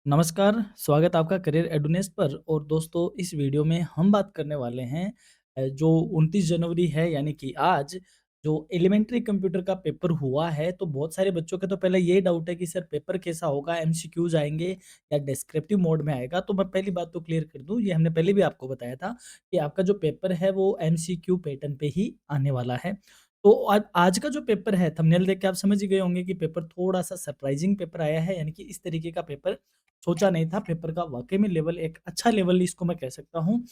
नमस्कार, स्वागत है आपका करियर एडुनेस पर। और दोस्तों, इस वीडियो में हम बात करने वाले हैं जो 29 जनवरी है यानी कि आज जो एलिमेंट्री कंप्यूटर का पेपर हुआ है। तो बहुत सारे बच्चों का तो पहले यही डाउट है कि सर पेपर कैसा होगा, एमसीक्यूज आएँगे या डिस्क्रिप्टिव मोड में आएगा। तो मैं पहली बात तो क्लियर कर दूँ, ये हमने पहले भी आपको बताया था कि आपका जो पेपर है वो एमसीक्यू पैटर्न पे ही आने वाला है। तो आज आज का जो पेपर है, थंबनेल देख के आप समझ ही गए होंगे कि पेपर थोड़ा-सा सरप्राइजिंग पेपर आया है, यानी कि इस तरीके का पेपर सोचा नहीं था। पेपर का वाक़ई में लेवल एक अच्छा लेवल इसको मैं कह सकता हूँ।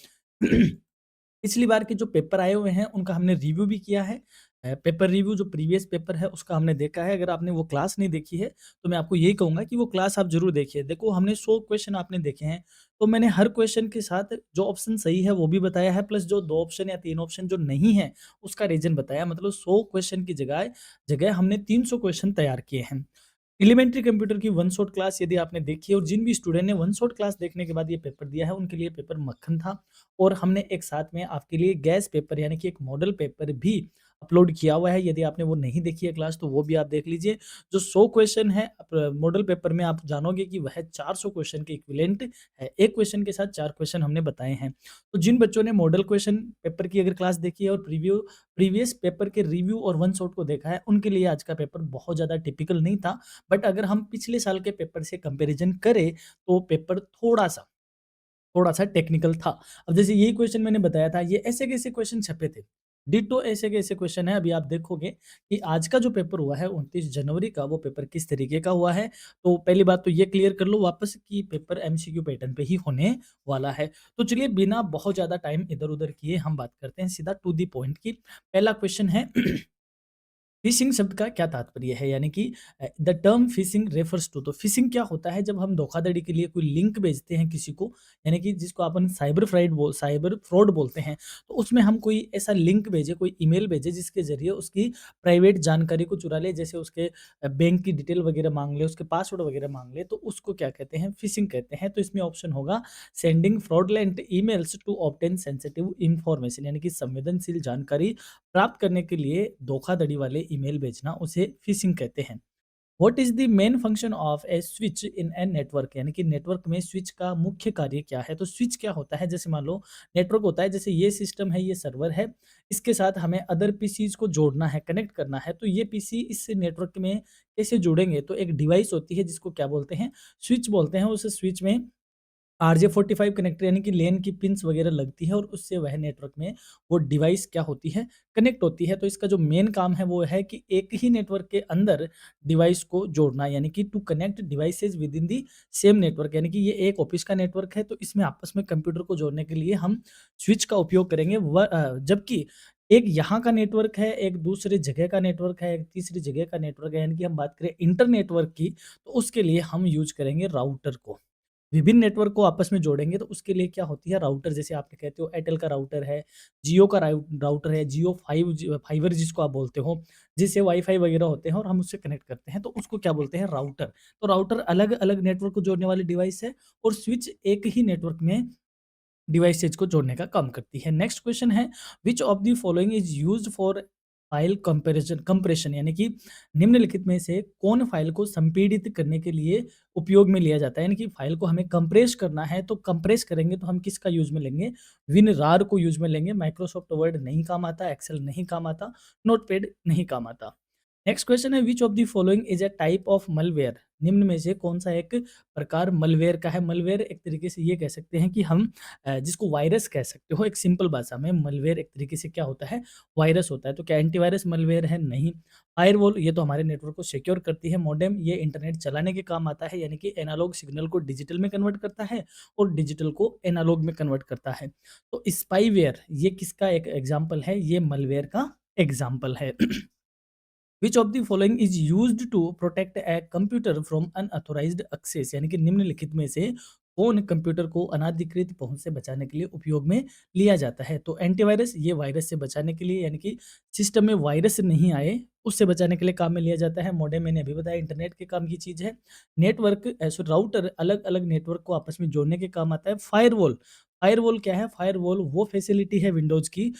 पिछली बार के जो पेपर आए हुए हैं, उनका हमने रिव्यू भी किया है। पेपर रिव्यू जो प्रीवियस पेपर है, उसका हमने देखा है। अगर आपने वो क्लास नहीं देखी है, तो मैं आपको यही कहूँगा कि वो क्लास आप ज़रूर देखिए। देखो, हमने 100 क्वेश्चन आपने देखे हैं, तो मैंने हर क्वेश्चन के साथ जो ऑप्शन सही है, वो भी बताया है, प्लस जो 2 ऑप्शन या 3 ऑप्शन जो नहीं है, उसका रीज़न बताया। मतलब 100 क्वेश्चन की जगह जगह हमने 300 क्वेश्चन तैयार किए हैं। एलिमेंट्री कंप्यूटर की वन शॉट क्लास यदि आपने देखी है, और जिन भी स्टूडेंट ने वन शॉट क्लास देखने के बाद ये पेपर दिया है, उनके लिए पेपर मक्खन था। और हमने एक साथ में आपके लिए गैस पेपर यानी कि एक मॉडल पेपर भी अपलोड किया हुआ है। यदि आपने वो नहीं देखी है क्लास, तो वो भी आप देख लीजिए। जो 100 क्वेश्चन है मॉडल पेपर में, आप जानोगे कि वह 400 क्वेश्चन के इक्विवेलेंट है। एक क्वेश्चन के साथ 4 क्वेश्चन हमने बताए हैं। तो जिन बच्चों ने मॉडल क्वेश्चन पेपर की अगर क्लास देखी है और प्रीवियस पेपर के रिव्यू और वन शॉट को देखा है, उनके लिए आज का पेपर बहुत ज़्यादा टिपिकल नहीं था। बट अगर हम पिछले साल के पेपर से कंपैरिज़न करें, तो पेपर थोड़ा-सा टेक्निकल था। अब जैसे यही क्वेश्चन मैंने बताया था, ये ऐसे कैसे क्वेश्चन छपे थे। डिट्टो ऐसे कैसे क्वेश्चन है। अभी आप देखोगे कि आज का जो पेपर हुआ है 29 जनवरी का, वो पेपर किस तरीके का हुआ है। तो पहली बात तो ये क्लियर कर लो वापस कि पेपर एमसीक्यू पैटर्न पे ही होने वाला है। तो चलिए, बिना बहुत ज़्यादा टाइम इधर-उधर किए हम बात करते हैं सीधा टू द पॉइंट की। पहला क्वेश्चन है फिशिंग शब्द का क्या तात्पर्य है, यानी कि the term phishing refers to. तो फिशिंग क्या होता है, जब हम धोखाधड़ी के लिए कोई लिंक भेजते हैं किसी को, यानी कि जिसको अपन साइबर फ्रॉड बोलते हैं। तो उसमें हम कोई ऐसा लिंक भेजे, कोई ईमेल भेजे, जिसके जरिए उसकी प्राइवेट जानकारी को चुरा ले, जैसे उसके बैंक की डिटेल वगैरह मांग ले, उसके पासवर्ड वगैरह मांग ले, तो उसको क्या कहते हैं, फिशिंग कहते हैं। तो इसमें ऑप्शन होगा sending fraudulent emails to obtain sensitive information, यानी कि संवेदनशील जानकारी प्राप्त करने के लिए धोखाधड़ी वाले ईमेल भेजना, उसे फिशिंग कहते हैं। What is the main function of A switch in a network, यानी कि नेटवर्क में स्विच का मुख्य कार्य क्या है। तो स्विच क्या होता है, जैसे मान लो नेटवर्क होता है, जैसे ये सिस्टम है, ये सर्वर है, इसके साथ हमें अदर पीसीज को जोड़ना है, कनेक्ट करना है। तो ये पीसी इस नेटवर्क में कैसे जुड़ेंगे, तो एक डिवाइस होती है जिसको क्या बोलते हैं, स्विच बोलते हैं। उस स्विच में आरजे45 कनेक्टर यानी कि लेन की पिन्स वगैरह लगती है, और उससे वह नेटवर्क में वो डिवाइस क्या होती है, कनेक्ट होती है। तो इसका जो मेन काम है वो है कि एक ही नेटवर्क के अंदर डिवाइस को जोड़ना, यानी कि to connect devices within the same network. यानी कि ये एक ऑफिस का नेटवर्क है, तो इसमें आपस में कंप्यूटर को जोड़ने के लिए हम स्विच का उपयोग करेंगे। जबकि एक यहाँ का नेटवर्क है, एक दूसरी जगह का नेटवर्क है, एक तीसरी जगह का नेटवर्क है, यानी कि हम बात करें इंटर नेटवर्क की, तो उसके लिए हम यूज करेंगे राउटर को। विभिन्न नेटवर्क को आपस में जोड़ेंगे, तो उसके लिए क्या होती है, राउटर। जैसे आप कहते हो एयरटेल का राउटर है, जियो का राउटर है, जियो फाइबर जिसको आप बोलते हो, जिससे वाईफाई वगैरह होते हैं और हम उससे कनेक्ट करते हैं, तो उसको क्या बोलते हैं, राउटर। तो राउटर अलग अलग नेटवर्क को जोड़ने वाली डिवाइस है, और स्विच एक ही नेटवर्क में डिवाइसेज को जोड़ने का काम करती है। नेक्स्ट क्वेश्चन है, which of the following is used for file compression, यानी कि निम्नलिखित में से कौन फाइल को संपीड़ित करने के लिए उपयोग में लिया जाता है। यानी कि फाइल को हमें कंप्रेस करना है, तो कंप्रेस करेंगे तो हम किसका यूज में लेंगे, विनरार को यूज में लेंगे। माइक्रोसॉफ्ट वर्ड नहीं काम आता, एक्सेल नहीं काम आता, नोटपैड नहीं काम आता। नेक्स्ट क्वेश्चन है, which of the following is a type of malware. निम्न में से कौन सा एक प्रकार मलवेयर का है। मलवेयर एक तरीके से ये कह सकते हैं कि हम जिसको वायरस कह सकते हो, एक सिंपल भाषा में मलवेयर एक तरीके से क्या होता है, वायरस होता है। तो क्या एंटीवायरस मलवेयर है, नहीं। फायरवॉल, ये तो हमारे नेटवर्क को सिक्योर करती है। मॉडेम, ये इंटरनेट चलाने के काम आता है, यानी कि एनालॉग सिग्नल को डिजिटल में कन्वर्ट करता है और डिजिटल को एनालॉग में कन्वर्ट करता है। तो स्पाईवेयर, ये किसका एक एग्जाम्पल है, ये मलवेयर का एग्जाम्पल है। Which of the following is used to protect a computer from unauthorised access, यानी कि निम्नलिखित में से कौन कंप्यूटर को अनाधिकृत पहुंच से बचाने के लिए उपयोग में लिया जाता है। तो एंटीवायरस, ये वायरस से बचाने के लिए, यानी कि सिस्टम में वायरस नहीं आए उससे बचाने के लिए काम में लिया जाता है। मॉडेम मैंने अभी बताया इंटरनेट के काम की चीज है। नेटवर्क ऐसे राउटर अलग अलग नेटवर्क को आपस में जोड़ने के काम आता है। फायरवॉल, फायरवॉल क्या है, फायरवॉल वो फैसिलिटी है विंडोज की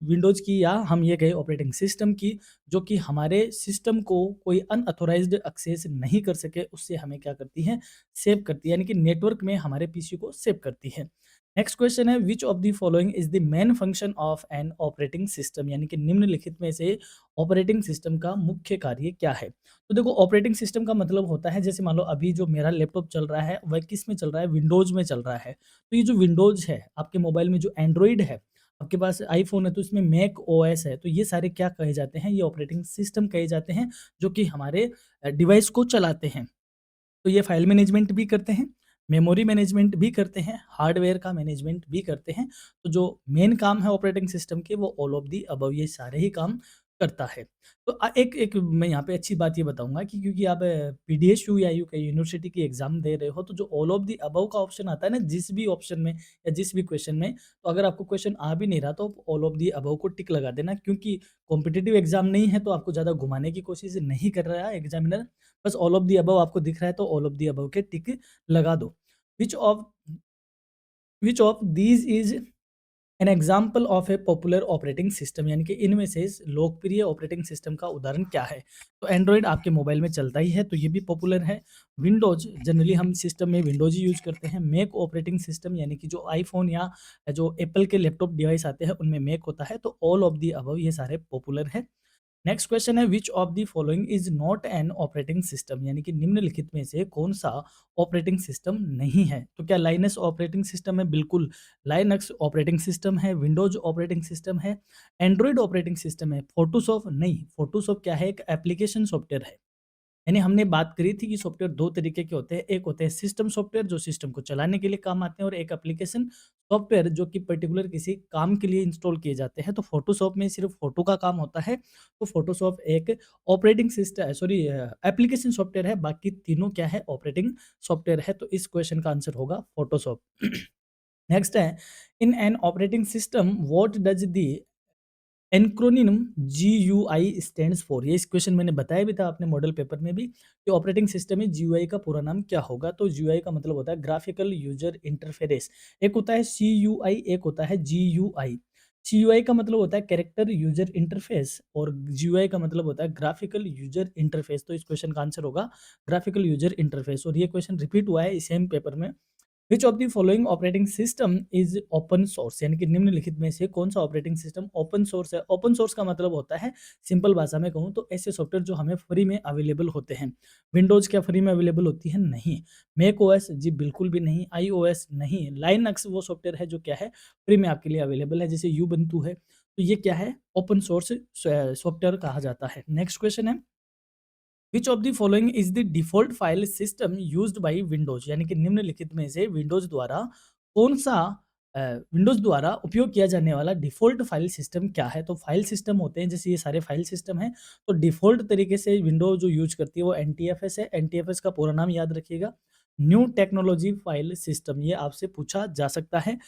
विंडोज़ की, या हम ये कहें ऑपरेटिंग सिस्टम की, जो कि हमारे सिस्टम को कोई अनऑथोराइज़्ड एक्सेस नहीं कर सके, उससे हमें क्या करती है, सेव करती है, यानी कि नेटवर्क में हमारे पीसी को सेव करती है। नेक्स्ट क्वेश्चन है, which of the following is the main function of N operating system, यानी कि निम्नलिखित में से ऑपरेटिंग सिस्टम का मुख्य कार्य क्या है? तो देखो, ऑपरेटिंग सिस्टम का मतलब होता है, जैसे मान लो अभी जो मेरा लैपटॉप चल रहा है वह किस में चल रहा है, विंडोज़ में चल रहा है। तो ये जो विंडोज़ है, आपके मोबाइल में जो एंड्रॉइड है, आपके पास आईफ़ोन है तो इसमें मैक ओएस है, तो ये सारे क्या कहे जाते हैं, ये ऑपरेटिंग सिस्टम कहे जाते हैं, जो कि हमारे डिवाइस को चलाते हैं। तो ये फाइल मैनेजमेंट भी करते हैं, मेमोरी मैनेजमेंट भी करते हैं, हार्डवेयर का मैनेजमेंट भी करते हैं। तो जो मेन काम है ऑपरेटिंग सिस्टम के, वो ऑल ऑफ द अबव ये सारे ही काम करता है। तो एक एक मैं यहाँ पे अच्छी बात ये बताऊँगा कि क्योंकि आप पीडीएसयू या यूके यूनिवर्सिटी की एग्ज़ाम दे रहे हो, तो जो ऑल ऑफ द अबव का ऑप्शन आता है ना, जिस भी ऑप्शन में या जिस भी क्वेश्चन में, तो अगर आपको क्वेश्चन आ भी नहीं रहा तो ऑल ऑफ द अबव को टिक लगा देना, क्योंकि कॉम्पिटिटिव एग्ज़ाम नहीं है तो आपको ज़्यादा घुमाने की कोशिश नहीं कर रहा है एग्ज़ामिनर। बस ऑल ऑफ द अबव आपको दिख रहा है तो ऑल ऑफ द अबव के टिक लगा दो। Which of which of these is an example of A popular operating system, यानी कि इनमें से इस लोकप्रिय ऑपरेटिंग सिस्टम का उदाहरण क्या है? तो एंड्रॉइड आपके मोबाइल में चलता ही है, तो ये भी पॉपुलर है। विंडोज़ जनरली हम सिस्टम में विंडोज़ ही यूज़ करते हैं। मैक ऑपरेटिंग सिस्टम, यानी कि जो आईफ़ोन या जो एप्पल के लैपटॉप डिवाइस आते हैं उनमें मैक होता है, तो ऑल ऑफ द अबव ये सारे पॉपुलर है। नेक्स्ट क्वेश्चन है, which of the following is not N operating system, यानी कि निम्नलिखित में से कौन सा ऑपरेटिंग सिस्टम नहीं है? तो क्या लाइनस ऑपरेटिंग सिस्टम है? बिल्कुल, लाइनक्स ऑपरेटिंग सिस्टम है, विंडोज ऑपरेटिंग सिस्टम है, एंड्रॉइड ऑपरेटिंग सिस्टम है, फोटोशॉप नहीं। फोटोशॉप क्या है, एक एप्लीकेशन सॉफ्टवेयर है। यानी हमने बात करी थी कि सॉफ्टवेयर 2 तरीके के होते हैं, एक होते हैं सिस्टम सॉफ्टवेयर जो सिस्टम को चलाने के लिए काम आते हैं, और एक एप्लीकेशन सॉफ्टवेयर जो कि पर्टिकुलर किसी काम के लिए इंस्टॉल किए जाते हैं। तो फोटोशॉप में सिर्फ फोटो का काम होता है, तो फोटोशॉप एक operating system sorry application software है, बाकी तीनों क्या है, ऑपरेटिंग सॉफ्टवेयर है। तो इस क्वेश्चन का आंसर होगा फोटोशॉप। नेक्स्ट है, in an operating system what does the acronym GUI stands for, ये इस क्वेश्चन मैंने बताया भी था आपने मॉडल पेपर में भी कि ऑपरेटिंग सिस्टम में जीयूआई का पूरा नाम क्या होगा। तो जीयूआई का मतलब होता है ग्राफिकल यूजर इंटरफेरेस। एक होता है सीयूआई, एक होता है जीयूआई। सीयूआई का मतलब होता है कैरेक्टर यूजर इंटरफेस, और जीयूआई का मतलब होता है ग्राफिकल यूजर इंटरफेस। तो इस क्वेश्चन का आंसर होगा ग्राफिकल यूजर इंटरफेस, और ये क्वेश्चन रिपीट हुआ है सेम पेपर में। विच of the following operating system is open source, यानी कि निम्नलिखित में से कौन सा ऑपरेटिंग सिस्टम ओपन सोर्स है? ओपन सोर्स का मतलब होता है, सिंपल भाषा में कहूँ तो, ऐसे सॉफ्टवेयर जो हमें फ्री में अवेलेबल होते हैं। विंडोज क्या फ्री में अवेलेबल होती है? नहीं। मैक ओएस जी बिल्कुल भी नहीं, आईओएस नहीं। लाइनक्स वो सॉफ्टवेयर है जो क्या है, फ्री में आपके लिए अवेलेबल है, जैसे यूबंतु है। तो ये क्या है, ओपन सोर्स सॉफ्टवेयर कहा जाता है। नेक्स्ट क्वेश्चन है, which of the following is the default file system used by Windows, यानी कि निम्नलिखित में से विंडोज द्वारा कौन सा विंडोज द्वारा उपयोग किया जाने वाला डिफॉल्ट फाइल सिस्टम क्या है? तो फाइल सिस्टम होते हैं, जैसे ये सारे फाइल सिस्टम हैं, तो डिफॉल्ट तरीके से विंडो जो यूज करती है वो एनटीएफएस है। एनटीएफएस का पूरा नाम याद रखिएगा, न्यू टेक्नोलॉजी फाइल सिस्टम, ये आपसे पूछा जा सकता है।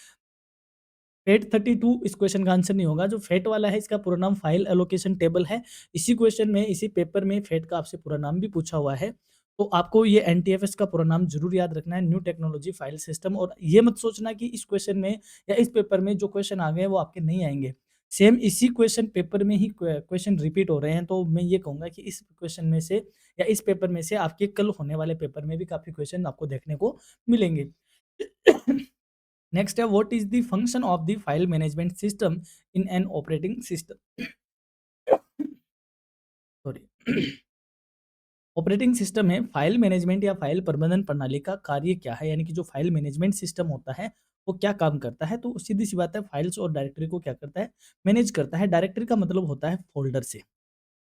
फेट 32 इस क्वेश्चन का आंसर नहीं होगा। जो फेट वाला है इसका पूरा नाम फाइल एलोकेशन टेबल है। इसी क्वेश्चन में, इसी पेपर में फेट का आपसे पूरा नाम भी पूछा हुआ है। तो आपको ये एनटीएफएस का पूरा नाम ज़रूर याद रखना है, न्यू टेक्नोलॉजी फाइल सिस्टम। और ये मत सोचना कि इस क्वेश्चन में या इस पेपर में जो क्वेश्चन आ गए हैं वो आपके नहीं आएँगे। सेम इसी क्वेश्चन पेपर में ही क्वेश्चन रिपीट हो रहे हैं, तो मैं ये कहूँगा कि इस क्वेश्चन में से या इस पेपर में से आपके कल होने वाले पेपर में भी काफ़ी क्वेश्चन आपको देखने को मिलेंगे। नेक्स्ट है, what is the function of the file management system in an operating system? Sorry. Operating system में फाइल मैनेजमेंट या फाइल प्रबंधन प्रणाली का कार्य क्या है, यानी कि जो फाइल मैनेजमेंट सिस्टम होता है वो क्या काम करता है? तो सीधी सी बात है, फाइल्स और डायरेक्टरी को क्या करता है, मैनेज करता है। डायरेक्टरी का मतलब होता है फोल्डर से।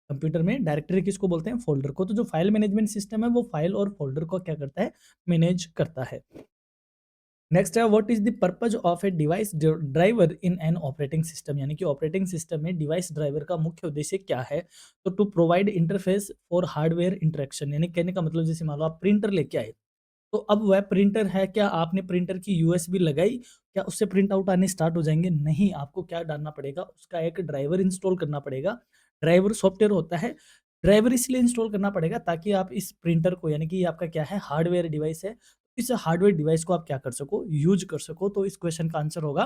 कंप्यूटर में डायरेक्टरी किसको बोलते हैं, फोल्डर को। तो जो फाइल मैनेजमेंट सिस्टम है वो फाइल और फोल्डर को क्या करता है, मैनेज करता है। नेक्स्ट है, what is the purpose of a device driver in an operating system, यानी कि ऑपरेटिंग सिस्टम में डिवाइस ड्राइवर का मुख्य उद्देश्य क्या है? तो to provide interface for hardware interaction, यानी कहने का मतलब, जैसे मान लो आप प्रिंटर लेके आए, तो अब वह प्रिंटर है, क्या आपने प्रिंटर की यूएसबी लगाई, क्या उससे प्रिंट आउट आने स्टार्ट हो जाएंगे? नहीं, आपको क्या डालना पड़ेगा, उसका एक ड्राइवर इंस्टॉल करना पड़ेगा। ड्राइवर सॉफ्टवेयर होता है। ड्राइवर इसलिए इंस्टॉल करना पड़ेगा ताकि आप इस प्रिंटर को, यानी कि ये आपका क्या है, हार्डवेयर डिवाइस है, इस हार्डवेयर डिवाइस को आप क्या कर सको, यूज कर सको। तो इस क्वेश्चन का आंसर होगा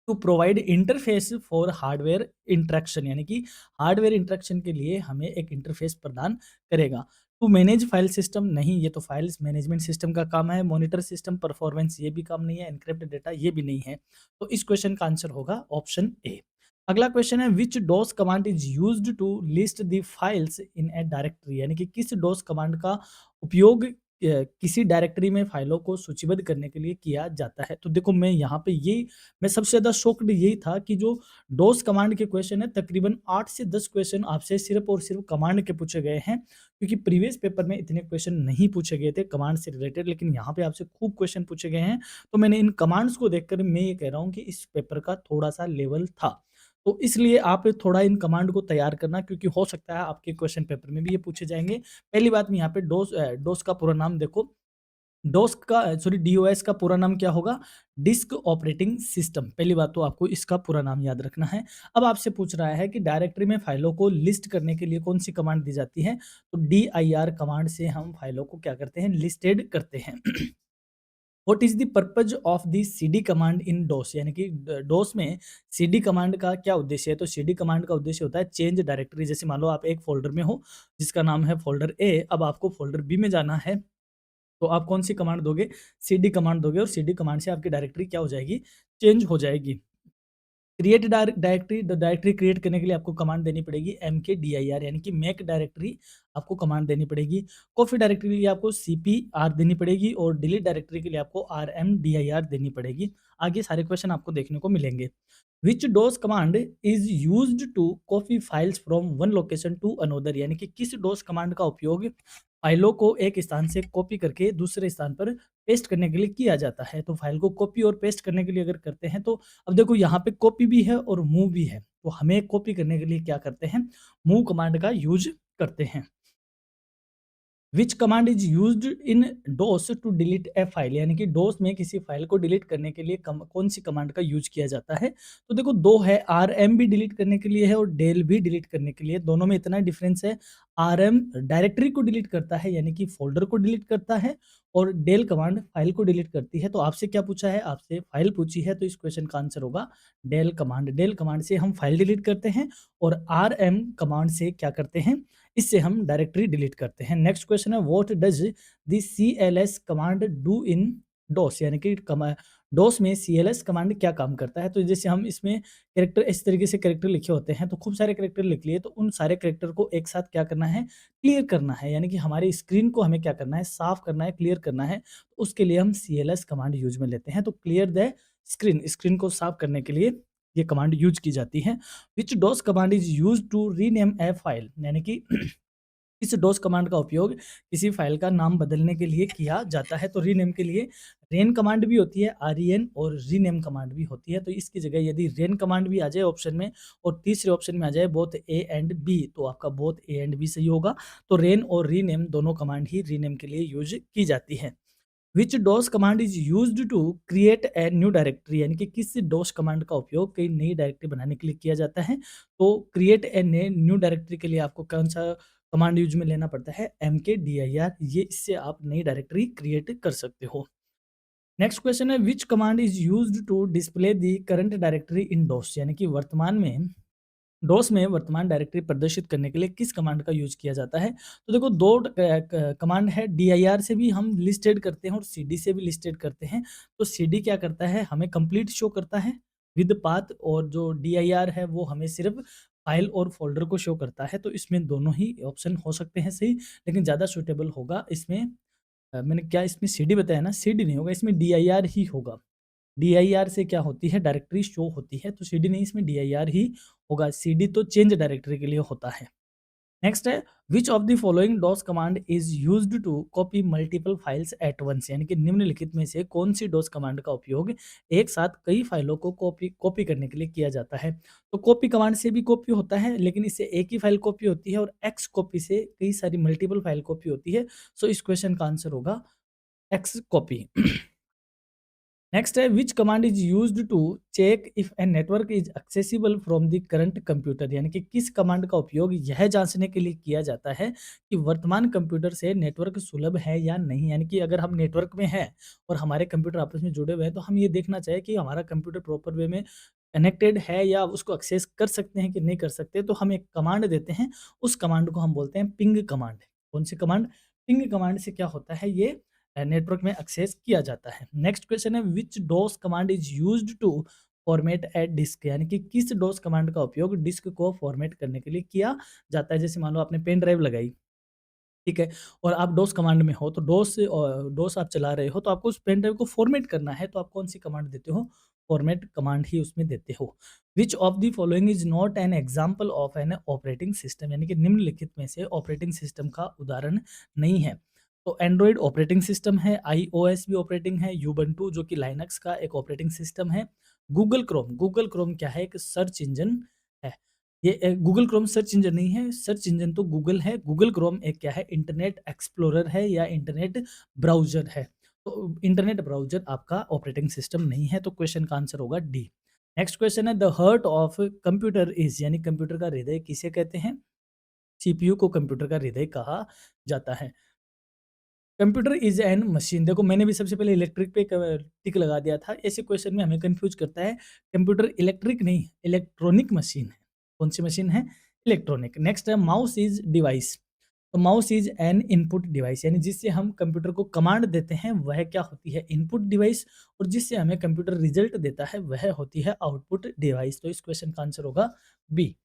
to provide interface for hardware interaction, यानी कि हार्डवेयर इंटरेक्शन के लिए हमें एक इंटरफेस प्रदान करेगा। टू मैनेज फाइल सिस्टम, नहीं, ये तो फाइल्स मैनेजमेंट सिस्टम का काम है। मॉनिटर सिस्टम परफॉर्मेंस, ये भी काम नहीं है। एनक्रिप्ट डेटा, ये भी नहीं है। तो इस क्वेश्चन का आंसर होगा ऑप्शन ए। अगला क्वेश्चन है, which DOS command is used to list the files in a directory, यानी कि किस डॉस कमांड का उपयोग किसी डायरेक्टरी में फाइलों को सूचीबद्ध करने के लिए किया जाता है। तो देखो, मैं यहाँ पे ये मैं सबसे ज़्यादा शॉक्ड यही था कि जो डॉस कमांड के क्वेश्चन है, तकरीबन 8 से 10 क्वेश्चन आपसे सिर्फ़ और सिर्फ़ कमांड के पूछे गए हैं, क्योंकि प्रीवियस पेपर में इतने क्वेश्चन नहीं पूछे गए थे कमांड से रिलेटेड, लेकिन यहाँ पे आपसे खूब क्वेश्चन पूछे गए हैं। तो मैंने इन कमांड्स को देखकर मैं ये कह रहा हूँ कि इस पेपर का थोड़ा-सा लेवल था। तो इसलिए आप थोड़ा इन कमांड को तैयार करना, क्योंकि हो सकता है आपके क्वेश्चन पेपर में भी ये पूछे जाएँगे। पहली बात में यहाँ पे डोस का पूरा नाम देखो, डीओएस का पूरा नाम क्या होगा? Disk operating system. पहली बात तो आपको इसका पूरा नाम याद रखना है। अब आपसे पूछ रहा है कि डायरेक्टरी में फाइलों को लिस्ट करने के लिए कौन-सी कमांड दी जाती है? तो डीआईआर कमांड से हम फाइलों को क्या करते हैं? लिस्टेड करते हैं। What is the purpose of the CD command in DOS, यानी कि डोस में सीडी कमांड का क्या उद्देश्य है? तो सीडी कमांड का उद्देश्य होता है चेंज डायरेक्टरी। जैसे मान लो आप एक फ़ोल्डर में हो जिसका नाम है फ़ोल्डर ए, अब आपको फ़ोल्डर बी में जाना है, तो आप कौन-सी कमांड दोगे? सीडी कमांड दोगे और सीडी कमांड से आपकी डायरेक्टरी क्या हो जाएगी? चेंज हो जाएगी। क्रिएट डायरेक्टरी, डायरेक्टरी क्रिएट करने के लिए आपको कमांड देनी पड़ेगी mkdir, यानी कि मेक डायरेक्टरी आपको कमांड देनी पड़ेगी। कॉपी डायरेक्टरी के लिए आपको cpr देनी पड़ेगी और डिलीट डायरेक्टरी के लिए आपको rmdir देनी पड़ेगी। आगे सारे क्वेश्चन आपको देखने को मिलेंगे। Which DOS command is used to copy files from one location to another, यानी कि किस डोस कमांड का उपयोग फाइलों को एक स्थान से कॉपी करके दूसरे स्थान पर पेस्ट करने के लिए किया जाता है। तो फाइल को कॉपी और पेस्ट करने के लिए अगर करते हैं, तो अब देखो यहाँ पे कॉपी भी है और मूव भी है, तो हमें कॉपी करने के लिए क्या करते हैं? मूव कमांड का यूज करते हैं। Which command is used in DOS to delete a file, यानी कि डोस में किसी फाइल को डिलीट करने के लिए कौन सी कमांड का यूज किया जाता है? तो देखो, दो है, आरएम भी डिलीट करने के लिए है और डेल भी डिलीट करने के लिए। दोनों में इतना डिफरेंस है, आरएम डायरेक्टरी को डिलीट करता है, यानी कि फोल्डर को डिलीट करता है, और डेल कमांड फाइल को डिलीट करती है। तो आपसे क्या पूछा है? आपसे फाइल पूछी है, तो इस क्वेश्चन का आंसर होगा डेल कमांड। डेल कमांड से हम फाइल डिलीट करते हैं और आरएम कमांड से क्या करते हैं? इससे हम डायरेक्टरी डिलीट करते हैं। नेक्स्ट क्वेश्चन है, what does the CLS command do in DOS, यानी कि डोस में सीएलएस कमांड क्या काम करता है? तो जैसे हम इसमें कैरेक्टर, इस तरीके से कैरेक्टर लिखे होते हैं, तो खूब सारे कैरेक्टर लिख लिए, तो उन सारे कैरेक्टर को एक साथ क्या करना है? क्लियर करना है, यानी कि हमारी स्क्रीन को हमें क्या करना है? साफ करना है, क्लियर करना है। तो उसके लिए हम सीएलएस कमांड यूज में लेते हैं। तो क्लियर द स्क्रीन, स्क्रीन को साफ करने के लिए ये कमांड यूज की जाती है। Which DOS command is use to rename a file, यानी कि इस डोस कमांड का उपयोग किसी फाइल का नाम बदलने के लिए किया जाता है। तो रीनेम के लिए रेन कमांड भी होती है, आरईएन, और रीनेम कमांड भी होती है। तो इसकी जगह यदि रेन कमांड भी आ जाए ऑप्शन में और तीसरे ऑप्शन में आ जाए बोथ ए एंड बी, तो आपका बोथ ए एंड बी सही होगा। तो रेन और रीनेम दोनों कमांड ही रीनेम के लिए यूज की जाती है। Which DOS command is used to create a new directory, यानी कि किस डॉस कमांड का उपयोग कई नई डायरेक्टरी बनाने के लिए किया जाता है? तो क्रिएट ए न्यू डायरेक्टरी के लिए आपको कौन सा कमांड यूज में लेना पड़ता है? mkdir, ये इससे आप नई डायरेक्टरी क्रिएट कर सकते हो। नेक्स्ट क्वेश्चन है, which command is used to display the current directory in DOS, यानी कि वर्तमान में डोस में वर्तमान डायरेक्टरी प्रदर्शित करने के लिए किस कमांड का यूज किया जाता है? तो देखो, दो कमांड है, dir से भी हम लिस्टेड करते हैं और cd से भी लिस्टेड करते हैं। तो cd क्या करता है? हमें कंप्लीट शो करता है विद पाथ, और जो dir है वो हमें सिर्फ फाइल और फोल्डर को शो करता है। तो इसमें दोनों ही ऑप्शन हो सकते हैं सही, लेकिन ज़्यादा सुटेबल होगा इसमें मैंने क्या इसमें cd बताया ना, cd नहीं होगा, इसमें dir ही होगा। dir से क्या होती है? डायरेक्टरी शो होती है, तो cd नहीं, इसमें dir ही होगा। cd तो चेंज डायरेक्टरी के लिए होता है। नेक्स्ट है, which of the following DOS command is used to copy multiple files at once, यानी कि निम्नलिखित में से कौन सी डॉस कमांड का उपयोग एक साथ कई फाइलों को कॉपी कॉपी करने के लिए किया जाता है? तो कॉपी कमांड से भी कॉपी होता है, लेकिन इससे एक ही फाइल कॉपी होती है, और एक्स कॉपी से कई सारी मल्टीपल फाइल कॉपी होती है। सो इस क्वेश्चन का आंसर होगा एक्स कॉपी। नेक्स्ट है which command is used to check if a network is accessible from the current computer, यानी कि किस कमांड का उपयोग यह जांचने के लिए किया जाता है कि वर्तमान कंप्यूटर से नेटवर्क सुलभ है या नहीं। यानी कि अगर हम नेटवर्क में हैं और हमारे कंप्यूटर आपस में जुड़े हुए हैं तो हम ये देखना चाहिए कि हमारा कंप्यूटर प्रॉपर वे में कनेक्टेड है या उसको एक्सेस कर सकते हैं कि नहीं कर सकते। तो हम एक कमांड देते हैं, उस कमांड को हम बोलते हैं पिंग कमांड। कौन सी कमांड? पिंग कमांड से क्या होता है, ये नेटवर्क में एक्सेस किया जाता है। नेक्स्ट क्वेश्चन है which DOS command is used to format a disk, यानी कि किस डॉस कमांड का उपयोग डिस्क को फॉर्मेट करने के लिए किया जाता है। जैसे मान लो आपने पेन ड्राइव लगाई, ठीक है, और आप डोस कमांड में हो तो डोस आप चला रहे हो तो आपको उस पेन ड्राइव को फॉर्मेट करना है तो आप कौन सी कमांड देते हो? फॉर्मेट कमांड ही उसमें देते हो। Which of the following is not an example of N operating system, यानी कि निम्नलिखित में से ऑपरेटिंग सिस्टम का उदाहरण नहीं है। तो एंड्रॉइड ऑपरेटिंग सिस्टम है, आईओएस भी ऑपरेटिंग है, यूबंटू जो कि लाइनक्स का एक ऑपरेटिंग सिस्टम है, गूगल क्रोम क्या है? एक सर्च इंजन है। ये गूगल क्रोम सर्च इंजन नहीं है, सर्च इंजन तो गूगल है, गूगल क्रोम एक क्या है? इंटरनेट एक्सप्लोरर है या इंटरनेट ब्राउज़र है। तो इंटरनेट ब्राउज़र आपका ऑपरेटिंग सिस्टम नहीं है, तो क्वेश्चन का आंसर होगा डी। नेक्स्ट क्वेश्चन है the heart of computer is, यानी कंप्यूटर का हृदय किसे कहते हैं? सीपीयू को कंप्यूटर का हृदय कहा जाता है। कंप्यूटर इज एन मशीन, देखो मैंने भी सबसे पहले इलेक्ट्रिक पे टिक लगा दिया था, ऐसे क्वेश्चन में हमें कंफ्यूज करता है। कंप्यूटर इलेक्ट्रिक नहीं, इलेक्ट्रॉनिक मशीन है। कौन सी मशीन है? इलेक्ट्रॉनिक। नेक्स्ट है माउस इज डिवाइस, तो mouse is an input device, यानी जिससे हम कंप्यूटर को कमांड देते हैं वह क्या होती है? Input device. और जिससे हमें कंप्यूटर रिजल्ट देता है वह होती है आउटपुट डिवाइस। तो इस क्वेश्चन का आंसर होगा बी।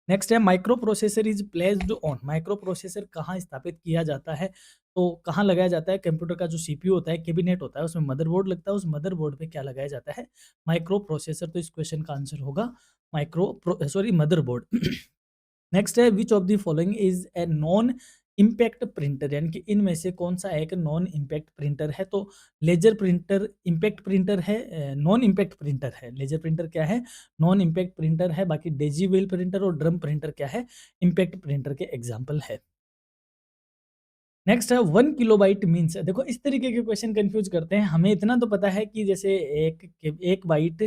नेक्स्ट है micro processor is placed on, micro processor कहाँ स्थापित किया जाता है? तो कहाँ लगाया जाता है? कंप्यूटर का जो सीपीयू होता है, कैबिनेट होता है, उसमें मदरबोर्ड लगता है, उस मदरबोर्ड पे क्या लगाया जाता है? Micro processor. तो इस क्वेश्चन का आंसर होगा मदरबोर्ड। नेक्स्ट है which of the following is a non impact printer, यानी कि इनमें से कौन सा एक नॉन इम्पैक्ट प्रिंटर है? तो लेजर प्रिंटर इम्पैक्ट प्रिंटर है, नॉन इम्पैक्ट प्रिंटर है। लेजर प्रिंटर क्या है? नॉन इम्पैक्ट प्रिंटर है। बाकी डेजी व्हील प्रिंटर और ड्रम प्रिंटर क्या है? इम्पैक्ट प्रिंटर के एग्जाम्पल है। नेक्स्ट है 1 किलोबाइट मीन्स, देखो इस तरीके के क्वेश्चन कंफ्यूज करते हैं। हमें इतना तो पता है कि जैसे एक बाइट,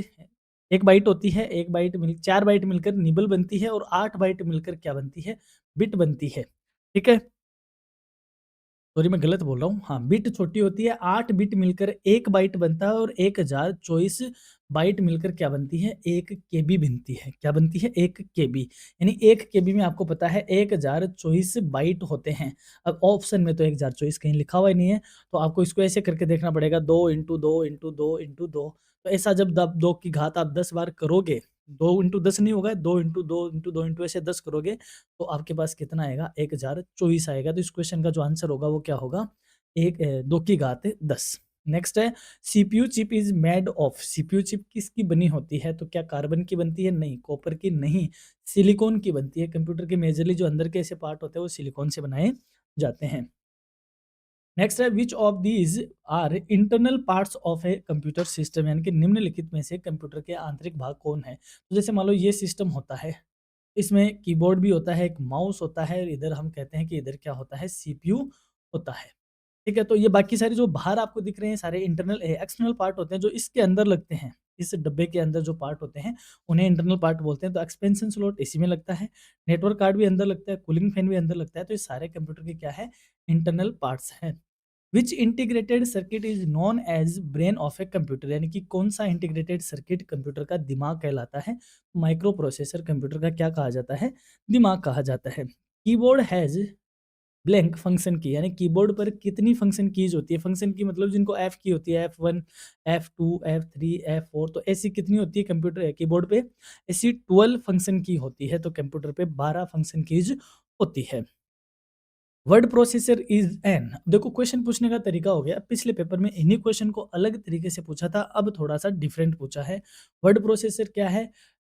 एक बाइट होती है, एक बाइट मिल 4 बाइट मिलकर निबल बनती है और 8 बाइट मिलकर क्या बनती है? बिट बनती है। ठीक है? सॉरी मैं गलत बोल रहा हूँ। हाँ, बिट छोटी होती है, 8 बिट मिलकर 1 बाइट बनता है और 1024 बाइट मिलकर क्या बनती है? 1 केबी बनती है। क्या बनती है? 1 केबी। यानी 1 केबी में आपको पता है 1024 बाइट होते हैं। अब ऑप्शन में तो 1024 कहीं लिखा हुआ ही नहीं है, तो आपको इसको ऐसे करके देखना पड़ेगा 2 इंटू 2 इंटू 2 इंटू 2। तो ऐसा जब 2 की घात आप 10 बार करोगे, 2 इंटू 10 नहीं होगा, 2 इंटू 2 इंटू 2 इंटू ऐसे 10 करोगे तो आपके पास कितना आएगा? 1024 आएगा। तो इस क्वेश्चन का जो आंसर होगा वो क्या होगा? 2 की घात 10। नेक्स्ट है CPU chip is made of, CPU chip किसकी बनी होती है? तो क्या कार्बन की बनती है? नहीं। कॉपर की? नहीं। सिलिकॉन की बनती है। कंप्यूटर के मेजरली जो अंदर के ऐसे पार्ट होते हैं वो सिलिकॉन से बनाए जाते हैं। नेक्स्ट है which of these are internal parts of a computer system, यानी कि निम्नलिखित में से कंप्यूटर के आंतरिक भाग कौन है? तो जैसे मान लो ये सिस्टम होता है, इसमें कीबोर्ड भी होता है, एक माउस होता है, इधर हम कहते हैं कि इधर क्या होता है? सीपीयू होता है। ठीक है? तो ये बाकी सारे जो बाहर आपको दिख रहे हैं सारे इंटरनल एक्सटर्नल पार्ट होते हैं जो इसके अंदर लगते हैं। इस डब्बे के अंदर जो पार्ट होते हैं उन्हें इंटरनल पार्ट बोलते हैं। तो एक्सपेंशन स्लॉट इसी में लगता है, नेटवर्क कार्ड भी अंदर लगता है, कूलिंग फैन भी अंदर लगता है। तो ये सारे कंप्यूटर के क्या है? इंटरनल पार्ट्स हैं। Which integrated circuit is known as brain of a computer, यानी कि कौन सा इंटीग्रेटेड सर्किट कंप्यूटर का दिमाग कहलाता है? माइक्रो प्रोसेसर कंप्यूटर का क्या कहा जाता है? दिमाग कहा जाता है। कीबोर्ड हैज ब्लैंक फंक्शन की, यानी कीबोर्ड पर कितनी फंक्शन कीज होती है? फंक्शन की मतलब जिनको एफ की होती है, F1 F2 F3 F4, तो ऐसी कितनी होती है कंप्यूटर कीबोर्ड पे? ऐसी 12 फंक्शन की होती है। तो कंप्यूटर पे 12 फंक्शन कीज होती है। वर्ड प्रोसेसर इज एन, देखो क्वेश्चन पूछने का तरीका हो गया, पिछले पेपर में इन्हीं क्वेश्चन को अलग तरीके से पूछा था, अब थोड़ा सा डिफरेंट पूछा है। वर्ड प्रोसेसर क्या है?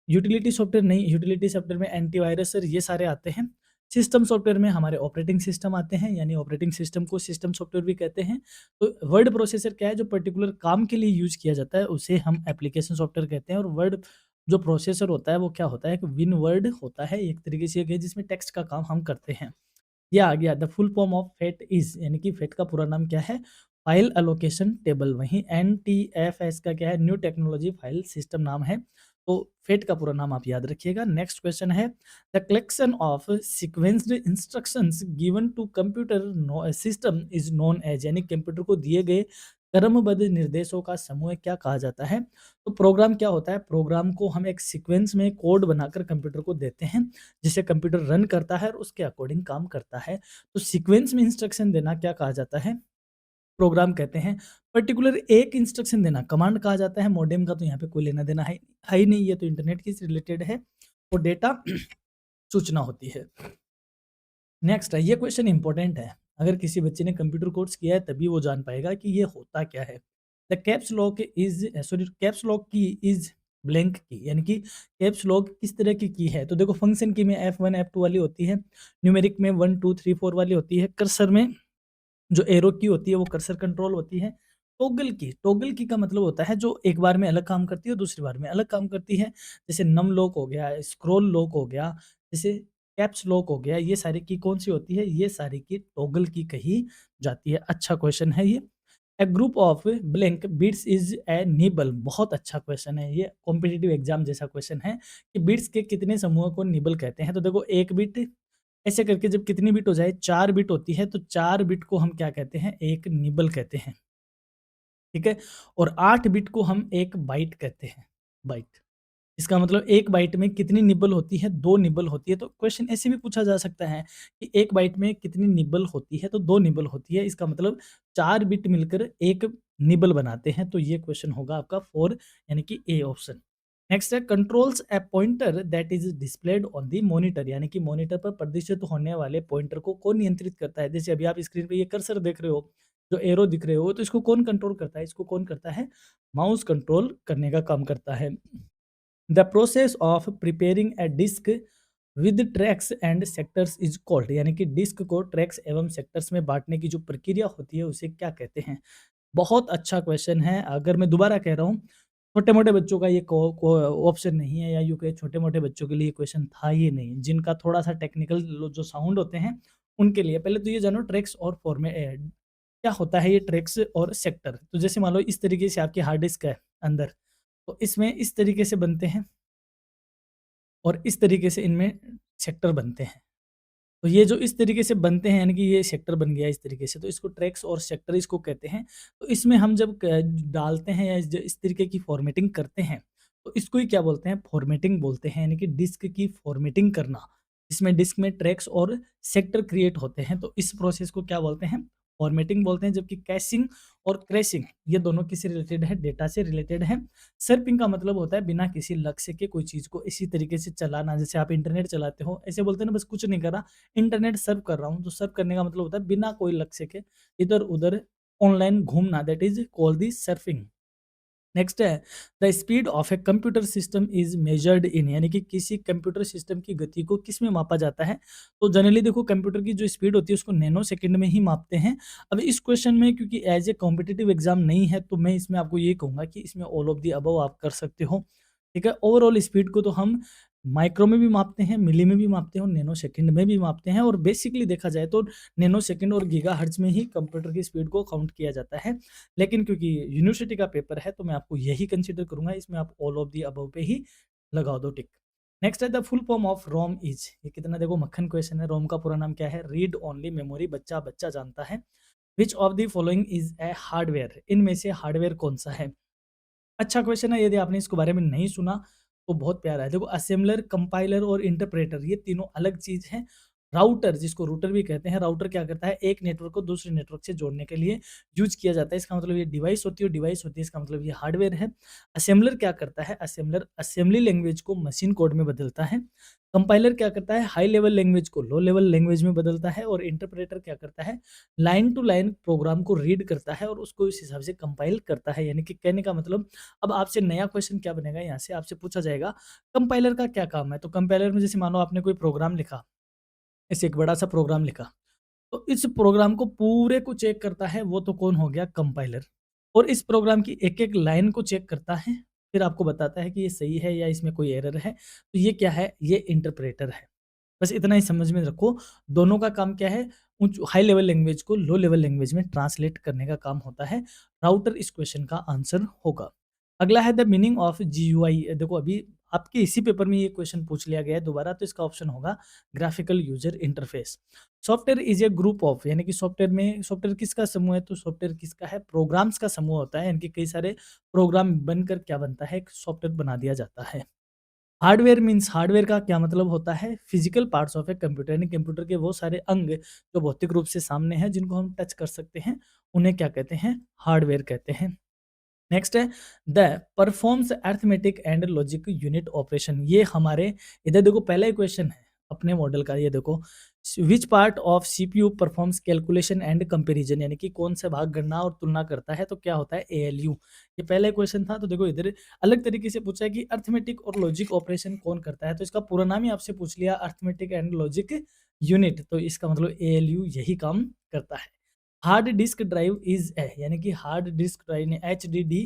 यूटिलिटी सॉफ्टवेयर नहीं, यूटिलिटी सॉफ्टवेयर में एंटीवायरस ये सारे आते हैं। सिस्टम सॉफ्टवेयर में हमारे ऑपरेटिंग सिस्टम आते हैं, यानी ऑपरेटिंग सिस्टम को सिस्टम सॉफ्टवेयर भी कहते हैं। तो वर्ड प्रोसेसर क्या है? जो पर्टिकुलर काम के लिए यूज किया जाता है उसे हम एप्लीकेशन सॉफ्टवेयर कहते हैं। और वर्ड जो प्रोसेसर होता है वो क्या होता है? एक विन वर्ड होता है, एक तरीके से जिसमें टेक्स्ट का काम हम करते हैं। ये आ गया the full form of FAT is, यानी कि फेट का पूरा नाम क्या है? फाइल एलोकेशन टेबल, वहीं एनटीएफएस का क्या है, न्यू टेक्नोलॉजी फाइल सिस्टम नाम है। तो फेट का पूरा नाम आप याद रखिएगा। नेक्स्ट क्वेश्चन है, the collection of sequenced instructions given to computer system is known as, यानी कंप्यूटर को दिए गए क्रमबद्ध निर्देशों का समूह क्या कहा जाता है। तो प्रोग्राम क्या होता है, प्रोग्राम को हम एक सीक्वेंस में कोड बनाकर कंप्यूटर को देते हैं, जिसे कंप्यूटर रन करता है और उसके अकॉर्डिंग काम करता है। तो सीक्वेंस में इंस्ट्रक्शन देना क्या कहा जाता है, प्रोग्राम कहते हैं। पर्टिकुलर एक इंस्ट्रक्शन देना कमांड कहा जाता है। मॉडेम का तो यहाँ पे कोई लेना देना है ही नहीं, ये तो इंटरनेट के से रिलेटेड है और डेटा सूचना होती है। नेक्स्ट है, ये क्वेश्चन इंपॉर्टेंट है, अगर किसी बच्चे ने कंप्यूटर कोर्स किया है तभी वो जान पाएगा कि ये होता क्या है। The caps lock is sorry caps lock की इज ब्लैंक की, यानी कि कैप्स लॉक किस तरह की है। तो देखो फंक्शन की में F1 F2 वाली होती है, न्यूमेरिक में 1 2 3 4 वाली होती है, कर्सर में जो एरो की होती है वो कर्सर कंट्रोल होती है। टॉगल की का मतलब होता है जो एक बार में अलग काम करती है और दूसरी बार में अलग काम करती है। जैसे नम लॉक हो गया, स्क्रॉल लॉक हो गया, जैसे कैप्स लॉक हो गया, ये सारी की कौन सी होती है, ये सारी की टॉगल की कही जाती है। अच्छा क्वेश्चन है ये। A group of blank bits is a nibble, बहुत अच्छा क्वेश्चन है ये, कॉम्पिटिटिव एग्जाम जैसा क्वेश्चन है कि बिट्स के कितने समूह को निबल कहते हैं। तो देखो एक बिट ऐसे करके जब कितनी बिट हो जाए, 4 बिट होती है, तो 4 बिट को हम क्या कहते हैं, एक निबल कहते हैं, ठीक है? और 8 बिट को हम एक बाइट कहते हैं, बाइट। इसका मतलब 1 बाइट में कितनी निबल होती है, 2 निबल होती है। तो क्वेश्चन ऐसे भी पूछा जा सकता है कि 1 बाइट में कितनी निबल होती है, तो 2 निबल होती है। इसका मतलब 4 बिट मिलकर 1 निबल बनाते हैं। तो ये क्वेश्चन होगा आपका 4, यानी कि ए ऑप्शन। नेक्स्ट है, controls A pointer that is displayed on the monitor, यानी कि मॉनिटर पर प्रदर्शित होने वाले पॉइंटर को कौन नियंत्रित करता है। जैसे अभी आप स्क्रीन पे ये कर्सर देख रहे हो, जो एरो दिख रहे हो, तो इसको कौन कंट्रोल करता है, इसको कौन करता है, माउस कंट्रोल करने का काम करता है। The process of preparing a disk with tracks and sectors is called, यानी कि डिस्क को ट्रैक्स एवं सेक्टर्स में बांटने की जो प्रक्रिया होती है उसे क्या कहते हैं। बहुत अच्छा क्वेश्चन है। अगर मैं दोबारा कह रहा हूँ, छोटे-मोटे बच्चों का ये को ऑप्शन नहीं है, या यूँ कहें छोटे-मोटे बच्चों के लिए क्वेश्चन था ही नहीं, जिनका थोड़ा-सा टेक्निकल लो जो साउंड होते हैं, उनके लिए। पहले तो ये जानो ट्रैक्स और क्या होता है ये ट्रैक्स और सेक्टर। तो जैसे मान लो इस तरीके से आपकी हार्ड डिस्क है अंदर, तो इसमें इस तरीके से बनते हैं और इस तरीके से इनमें सेक्टर बनते हैं। तो ये जो इस तरीके से बनते हैं, यानी कि ये सेक्टर बन गया इस तरीके से, तो इसको ट्रैक्स और सेक्टर इसको कहते हैं। तो इसमें हम जब डालते हैं या इस तरीके की फॉर्मेटिंग करते हैं, तो इसको ही क्या बोलते हैं, फॉर्मेटिंग बोलते हैं, यानी कि डिस्क की फॉर्मेटिंग करना। इसमें डिस्क में ट्रैक्स और सेक्टर क्रिएट होते हैं, तो इस प्रोसेस को क्या बोलते हैं, फॉर्मेटिंग बोलते हैं। जबकि कैशिंग और क्रैशिंग ये दोनों किससे रिलेटेड है, डेटा से रिलेटेड है। सर्पिंग का मतलब होता है बिना किसी लक्ष्य के कोई चीज़ को इसी तरीके से चलाना। जैसे आप इंटरनेट चलाते हो, ऐसे बोलते हैं ना, बस कुछ नहीं करा, इंटरनेट सर्फ कर रहा हूँ। तो सर्फ करने का मतलब होता है बिना कोई लक्ष्य के इधर-उधर ऑनलाइन घूमना, that is called the surfing. Next है, the speed of a computer system is measured in, यानी कि किसी कंप्यूटर सिस्टम की गति को किस में मापा जाता है। तो जनरली देखो कंप्यूटर की जो स्पीड होती है उसको नैनो सेकंड में ही मापते हैं। अब इस क्वेश्चन में क्योंकि एज ए कॉम्पिटिटिव एग्जाम नहीं है, तो मैं इसमें आपको ये कहूंगा कि इसमें ऑल ऑफ दी अबव आप कर सकते हो, ठीक है। ओवरऑल स्पीड को तो हम माइक्रो में भी मापते हैं, मिली में भी मापते हैं और नैनो सेकंड में भी मापते हैं। और बेसिकली देखा जाए तो नैनो सेकंड और गीगाहर्ट्ज में ही कंप्यूटर की स्पीड को काउंट किया जाता है। लेकिन क्योंकि यूनिवर्सिटी का पेपर है, तो मैं आपको यही कंसीडर करूंगा, इसमें आप ऑल ऑफ दी अबव पे ही लगा दो टिक। नेक्स्ट है, the full form of ROM is, ये कितना देखो मक्खन क्वेश्चन है। रोम का पूरा नाम क्या है, रीड ओनली मेमोरी, बच्चा बच्चा जानता है। Which of the following is A hardware, इनमें से हार्डवेयर कौन सा है। अच्छा क्वेश्चन है, यदि आपने इसके बारे में नहीं सुना तो बहुत प्यारा है। देखो असेंबलर, कंपाइलर और इंटरप्रेटर ये तीनों अलग चीज है। राउटर, जिसको रूटर भी कहते हैं, राउटर क्या करता है, एक नेटवर्क को दूसरे नेटवर्क से जोड़ने के लिए यूज किया जाता है। इसका मतलब ये डिवाइस होती है, डिवाइस होती है, इसका मतलब ये हार्डवेयर है। असेंबलर क्या करता है, असेंबलर असेंबली लैंग्वेज को मशीन कोड में बदलता है। कंपाइलर क्या करता है, हाई लेवल लैंग्वेज को लो लेवल लैंग्वेज में बदलता है। और इंटरप्रेटर क्या करता है, लाइन टू लाइन प्रोग्राम को रीड करता है और उसको इस हिसाब से कंपाइल करता है। यानी कि कहने का मतलब, अब आपसे नया क्वेश्चन क्या बनेगा, यहाँ से आपसे पूछा जाएगा कंपाइलर का क्या काम है। तो कंपाइलर में जैसे मानो आपने कोई प्रोग्राम लिखा, ऐसे एक बड़ा सा प्रोग्राम लिखा, तो इस प्रोग्राम को पूरे को चेक करता है, वो तो कौन हो गया, कंपाइलर। और इस प्रोग्राम की एक एक लाइन को चेक करता है, फिर आपको बताता है कि ये सही है या इसमें कोई एरर है। तो ये क्या है, ये इंटरप्रेटर है। बस इतना ही समझ में रखो, दोनों का काम क्या है, हाई लेवल लैंग्वेज को लो लेवल लैंग्वेज में ट्रांसलेट करने का काम होता है। राउटर इस क्वेश्चन का आंसर होगा। अगला है द मीनिंग ऑफ जीयूआई। देखो अभी आपके इसी पेपर में ये क्वेश्चन पूछ लिया गया है दोबारा, तो इसका ऑप्शन होगा graphical user interface. Software is a group of, यानी कि सॉफ्टवेयर किसका समूह है, तो सॉफ्टवेयर किसका है, प्रोग्राम्स का समूह होता है, इनके कई सारे प्रोग्राम बनकर क्या बनता है, एक सॉफ्टवेयर बना दिया जाता है। हार्डवेयर का क्या मतलब होता है, physical parts of a computer, यानी कंप्यूटर के वो सारे अंग जो भौतिक रूप से सामने हैं जिनको हम टच कर सकते हैं, उन्हें क्या कहते हैं, हार्डवेयर कहते हैं। नेक्स्ट है the performs arithmetic and logic unit operation. ये हमारे इधर देखो पहला ही क्वेश्चन है अपने मॉडल का, ये देखो which part of CPU performs calculation and comparison, यानी कि कौन सा भाग गणना और तुलना करता है, तो क्या होता है, एएलयू। ये पहला क्वेश्चन था। तो देखो इधर अलग तरीके से पूछा है कि अर्थमेटिक और लॉजिक ऑपरेशन कौन करता है, तो इसका पूरा नाम ही आपसे पूछ लिया, अर्थमेटिक एंड लॉजिक यूनिट, तो इसका मतलब एएलयू यही काम करता है। Hard disk drive is a, यानी कि हार्ड डिस्क ड्राइव ने एचडीडी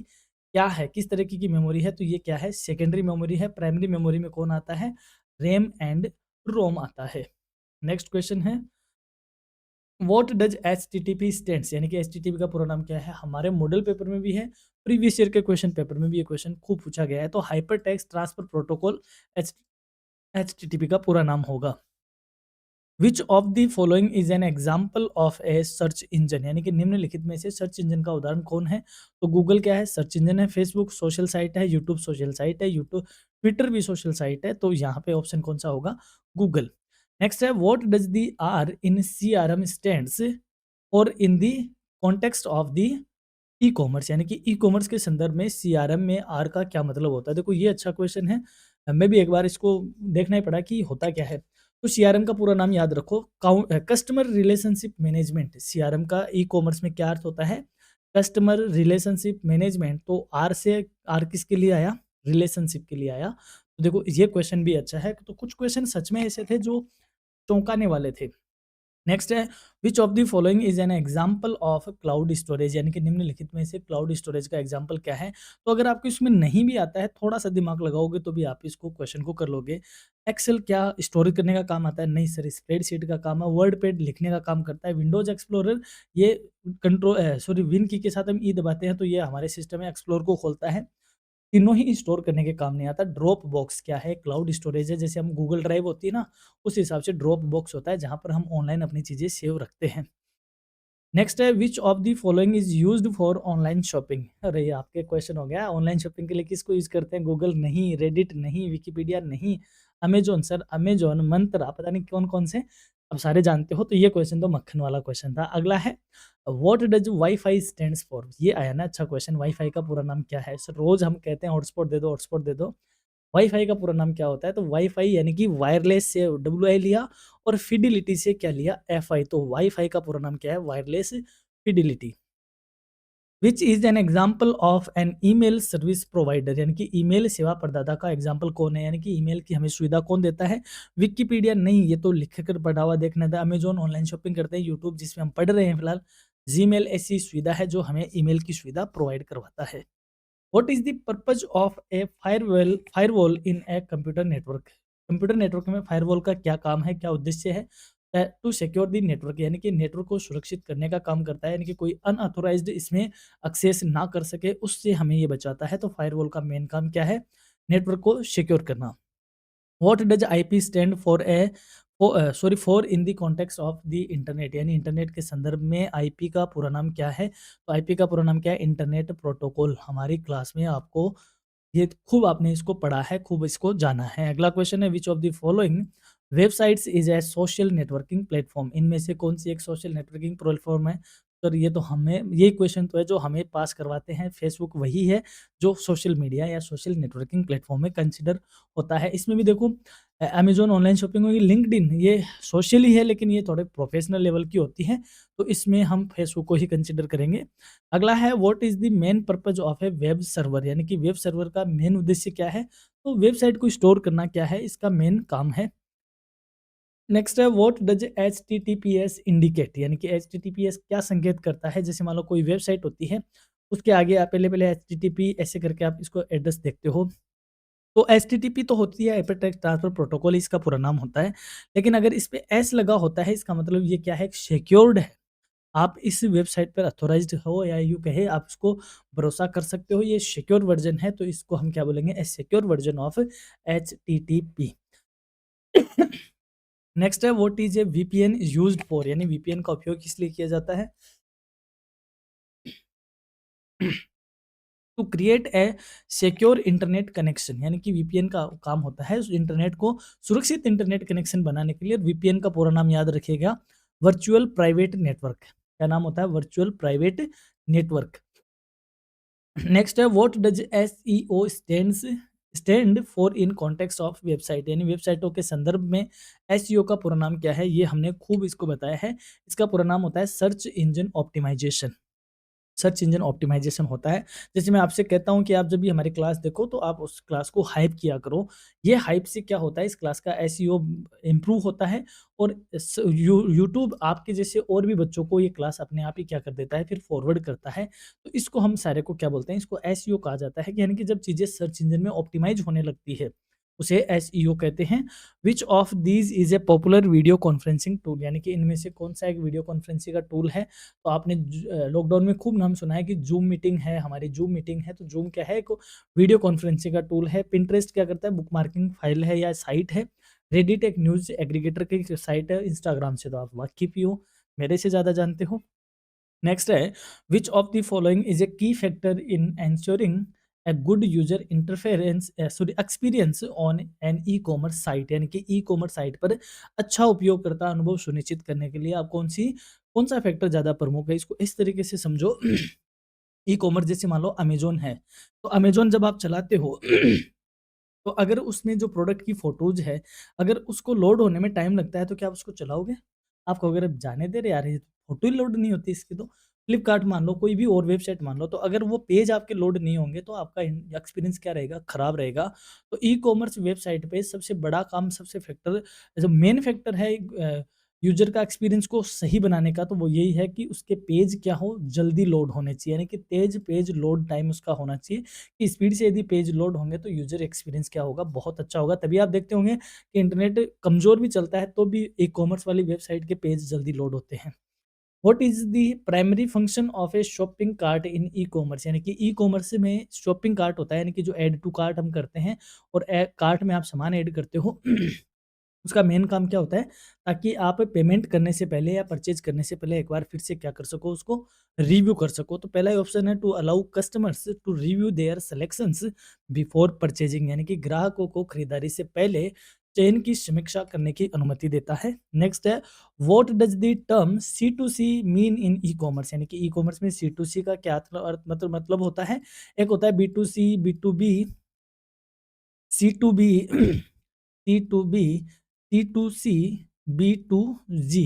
क्या है, किस तरीके की मेमोरी है, तो ये क्या है, सेकेंडरी मेमोरी है। प्राइमरी मेमोरी में कौन आता है, रैम एंड रोम आता है। नेक्स्ट क्वेश्चन है व्हाट डज एचटीटीपी स्टैंड्स, यानी कि एचटीटीपी का पूरा नाम क्या है, हमारे मॉडल पेपर में भी है, प्रीवियस ईयर के क्वेश्चन पेपर में भी ये क्वेश्चन खूब पूछा गया है। तो hyper text transfer protocol H HTTP का पूरा नाम होगा। विच of the following is an example of a search engine, यानी कि निम्नलिखित में से सर्च इंजन का उदाहरण कौन है, तो गूगल क्या है, सर्च इंजन है, फेसबुक सोशल साइट है, यूट्यूब सोशल साइट है, यूट्यूब ट्विटर भी सोशल साइट है, तो यहाँ पे ऑप्शन कौन सा होगा, गूगल। नेक्स्ट है what does the R in CRM stands और in the context of the e commerce, यानी कि ई कॉमर्स के संदर्भ में सीआरएम में आर का क्या मतलब होता है। देखो ये अच्छा क्वेश्चन है, मैं भी एक बार इसको देखना ही पड़ा कि होता क्या है। तो सीआरएम का पूरा नाम याद रखो, कस्टमर रिलेशनशिप मैनेजमेंट। सीआरएम का ई कॉमर्स में क्या अर्थ होता है, कस्टमर रिलेशनशिप मैनेजमेंट। तो आर से आर किसके लिए आया, रिलेशनशिप के लिए आया। तो देखो ये क्वेश्चन भी अच्छा है। तो कुछ क्वेश्चन सच में ऐसे थे जो चौंकाने वाले थे। नेक्स्ट है which of the following is an example of cloud storage, यानी कि निम्नलिखित में से क्लाउड स्टोरेज का एग्जाम्पल क्या है। तो अगर आपको इसमें नहीं भी आता है, थोड़ा सा दिमाग लगाओगे तो भी आप इसको क्वेश्चन को कर लोगे। एक्सेल क्या स्टोरेज करने का काम आता है, नहीं सर, स्प्रेडशीट का काम है। वर्ड पैड लिखने का काम करता है। विंडोज एक्सप्लोरर ये विन की के साथ हम ई दबाते हैं तो ये हमारे सिस्टम में एक्सप्लोर को खोलता है। तीनों ही स्टोर करने के काम नहीं आता। ड्रॉप बॉक्स क्या है, क्लाउड स्टोरेज है, जैसे हम गूगल ड्राइव होती है ना, उस हिसाब से ड्रॉप बॉक्स होता है जहाँ पर हम ऑनलाइन अपनी चीज़ें सेव रखते हैं। नेक्स्ट है which of the following is used for online shopping. अरे ये आपके क्वेश्चन हो गया, ऑनलाइन शॉपिंग के लिए किसको यूज करते हैं, गूगल नहीं, रेडिट नहीं, विकिपीडिया नहीं, अमेजोन सर, अमेजोन, मंत्रा, पता नहीं कौन कौन से, अब सारे जानते हो। तो ये क्वेश्चन तो मक्खन वाला क्वेश्चन था। अगला है what does wifi stands for. ये आया ना अच्छा क्वेश्चन, वाईफाई का पूरा नाम क्या है सर, रोज हम कहते हैं हॉटस्पॉट दे दो, हॉटस्पॉट दे दो। वाईफाई का पूरा नाम क्या होता है, तो वाईफाई यानी कि वायरलेस से डब्ल्यू आई लिया और फिडिलिटी से क्या लिया, एफ आई। तो वाईफाई का पूरा नाम क्या है, wireless fidelity. Which is an example of an email service provider, यानी कि ईमेल सेवा प्रदाता का एग्जाम्पल कौन है, यानी कि ईमेल की हमें सुविधा कौन देता है, विकिपीडिया नहीं, ये तो लिख कर पढ़ा हुआ देखना था। अमेजोन ऑनलाइन शॉपिंग करते हैं, यूट्यूब जिसमें हम पढ़ रहे हैं फिलहाल, जीमेल ऐसी सुविधा है जो हमें ईमेल की सुविधा प्रोवाइड करवाता है। What is the purpose of A firewall in a computer network. Computer network में फायरवॉल का क्या काम है, क्या उद्देश्य है, टू सिक्योर द नेटवर्क, यानी कि नेटवर्क को सुरक्षित करने का काम करता है, यानी कि कोई अनऑथोराइज्ड इसमें एक्सेस ना कर सके, उससे हमें ये बचाता है। तो फायरवॉल का मेन काम क्या है, नेटवर्क को सिक्योर करना। What does IP stand for A for in the context of the internet, यानी इंटरनेट के संदर्भ में आईपी का पूरा नाम क्या है, तो आईपी का पूरा नाम क्या है, इंटरनेट प्रोटोकॉल। हमारी क्लास में आपको ये खूब आपने इसको पढ़ा है, खूब इसको जाना है। अगला क्वेश्चन है which of the following websites is a social networking platform, इनमें से कौन सी एक सोशल नेटवर्किंग प्लेटफॉर्म है। सर ये तो हमें, ये क्वेश्चन तो है जो हमें पास करवाते हैं, फेसबुक वही है जो सोशल मीडिया या सोशल नेटवर्किंग प्लेटफॉर्म में कंसिडर होता है। इसमें भी देखो अमेजोन ऑनलाइन शॉपिंग होगी, लिंक्डइन ये सोशल ही है लेकिन ये थोड़े प्रोफेशनल लेवल की होती है, तो इसमें हम फेसबुक को ही कंसिडर करेंगे। अगला है what is the main purpose of A web server, यानी कि वेब सर्वर का मेन उद्देश्य क्या है, तो वेबसाइट को स्टोर करना क्या है, इसका मेन काम है। नेक्स्ट है व्हाट डज एचटीटीपीएस इंडिकेट, यानी कि एचटीटीपीएस क्या संकेत करता है। जैसे मान लो कोई वेबसाइट होती है, उसके आगे आप पहले पहले एचटीटीपी ऐसे करके आप इसको एड्रेस देखते हो, तो एचटीटीपी तो होती है हाइपरटेक्स्ट ट्रांसफर प्रोटोकॉल, इसका पूरा नाम होता है। लेकिन अगर इस पे एस लगा होता है, इसका मतलब ये क्या है, सिक्योर्ड है। आप इस वेबसाइट पर ऑथोराइज्ड हो या यूँ कहें आप इसको भरोसा कर सकते हो, ये सिक्योर वर्ज़न है, तो इसको हम क्या बोलेंगे, a secure version of HTTP. Next है, what is a VPN used for, यानी वीपीएन का उपयोग किस लिए किया जाता है? To create a secure internet connection, यानी कि वीपीएन का काम होता है उस इंटरनेट को सुरक्षित इंटरनेट कनेक्शन बनाने के लिए। वीपीएन का पूरा नाम याद रखिएगा, वर्चुअल प्राइवेट नेटवर्क। क्या नाम होता है? Virtual private network. नेक्स्ट है, what does SEO stand for in context of website, यानी वेबसाइटों के संदर्भ में एसईओ का पूरा नाम क्या है? ये हमने खूब इसको बताया है। इसका पूरा नाम होता है search engine optimisation. Search engine optimisation होता है। जैसे मैं आपसे कहता हूँ कि आप जब भी हमारी क्लास देखो तो आप उस क्लास को हाइप किया करो। ये हाइप से क्या होता है, इस क्लास का एसईओ इम्प्रूव होता है और यूट्यूब आपके जैसे और भी बच्चों को ये क्लास अपने आप ही क्या कर देता है, फिर फॉरवर्ड करता है। तो इसको हम सारे को क्या बोलते हैं, इसको एसईओ कहा जाता है कि यानी कि जब चीज़ें सर्च इंजन में ऑप्टिमाइज होने लगती है, उसे एसईओ कहते हैं। विच of these is a popular video conferencing tool, यानी कि इनमें से कौन सा एक वीडियो कॉन्फ्रेंसिंग का टूल है? तो आपने लॉकडाउन में खूब नाम सुना है कि जूम मीटिंग है, हमारी जूम मीटिंग है। तो जूम क्या है? एक वीडियो कॉन्फ्रेंसिंग का टूल है। पिंटरेस्ट क्या करता है? बुक मार्किंग फाइल है या साइट है। रेडिट एक न्यूज़ एग्रीगेटर की साइट है। इंस्टाग्राम से तो आप वाकिफ़ ही हो, मेरे से ज़्यादा जानते हो। नेक्स्ट है, which of the following is a key factor in ensuring a good user interference sorry experience on an E commerce site, यानी कि ई कॉमर्स साइट पर अच्छा उपयोगकर्ता अनुभव सुनिश्चित करने के लिए आप कौन सा फैक्टर ज़्यादा प्रमुख है? इसको इस तरीके से समझो। ई कॉमर्स जैसे मान लो अमेजोन है, तो अमेजोन जब आप चलाते हो तो अगर उसमें जो प्रोडक्ट की फ़ोटोज़ है, अगर उसको लोड होने में टाइम लगता है, तो क्या आप उसको चलाओगे? आप कहोगे अरे जाने दे रे यार, ये फ़ोटो ही लोड नहीं होती इसकी तो। फ्लिपकार्ट मान लो, कोई भी और वेबसाइट मान लो, तो अगर वो पेज आपके लोड नहीं होंगे, तो आपका इन एक्सपीरियंस क्या रहेगा? खराब रहेगा। तो ई-कॉमर्स वेबसाइट पे सबसे बड़ा काम, सबसे फैक्टर जो मेन फैक्टर है यूज़र का एक्सपीरियंस को सही बनाने का, तो वो यही है कि उसके पेज क्या हो, जल्दी लोड होने चाहिए, यानी कि तेज़ पेज लोड टाइम उसका होना चाहिए। कि स्पीड से यदि पेज लोड होंगे तो यूज़र एक्सपीरियंस क्या होगा, बहुत अच्छा होगा। तभी आप देखते होंगे कि इंटरनेट कमज़ोर भी चलता है तो भी ई-कॉमर्स वाली वेबसाइट के पेज जल्दी लोड होते हैं। What is the primary function of a shopping cart in e-commerce, यानी कि ई-कॉमर्स में शॉपिंग कार्ट होता है, यानी कि जो ऐड टू कार्ट हम करते हैं और कार्ट में आप सामान ऐड करते हो। उसका मेन काम क्या होता है, ताकि आप पेमेंट करने से पहले या परचेज करने से पहले एक बार फिर से क्या कर सको, उसको रिव्यू कर सको। तो पहला ही ऑप्शन है, to allow customers to review their selections before purchasing, यानी कि ग्राहकों को खरीदारी से पहले चयन की समीक्षा करने की अनुमति देता है। नेक्स्ट है, what does the term C to C mean in e commerce, यानी कि ई कॉमर्स में सी टू सी का क्या अर्थ मतलब होता है। एक होता है B to C, B to B, C to B, C to B, C to C, B to G.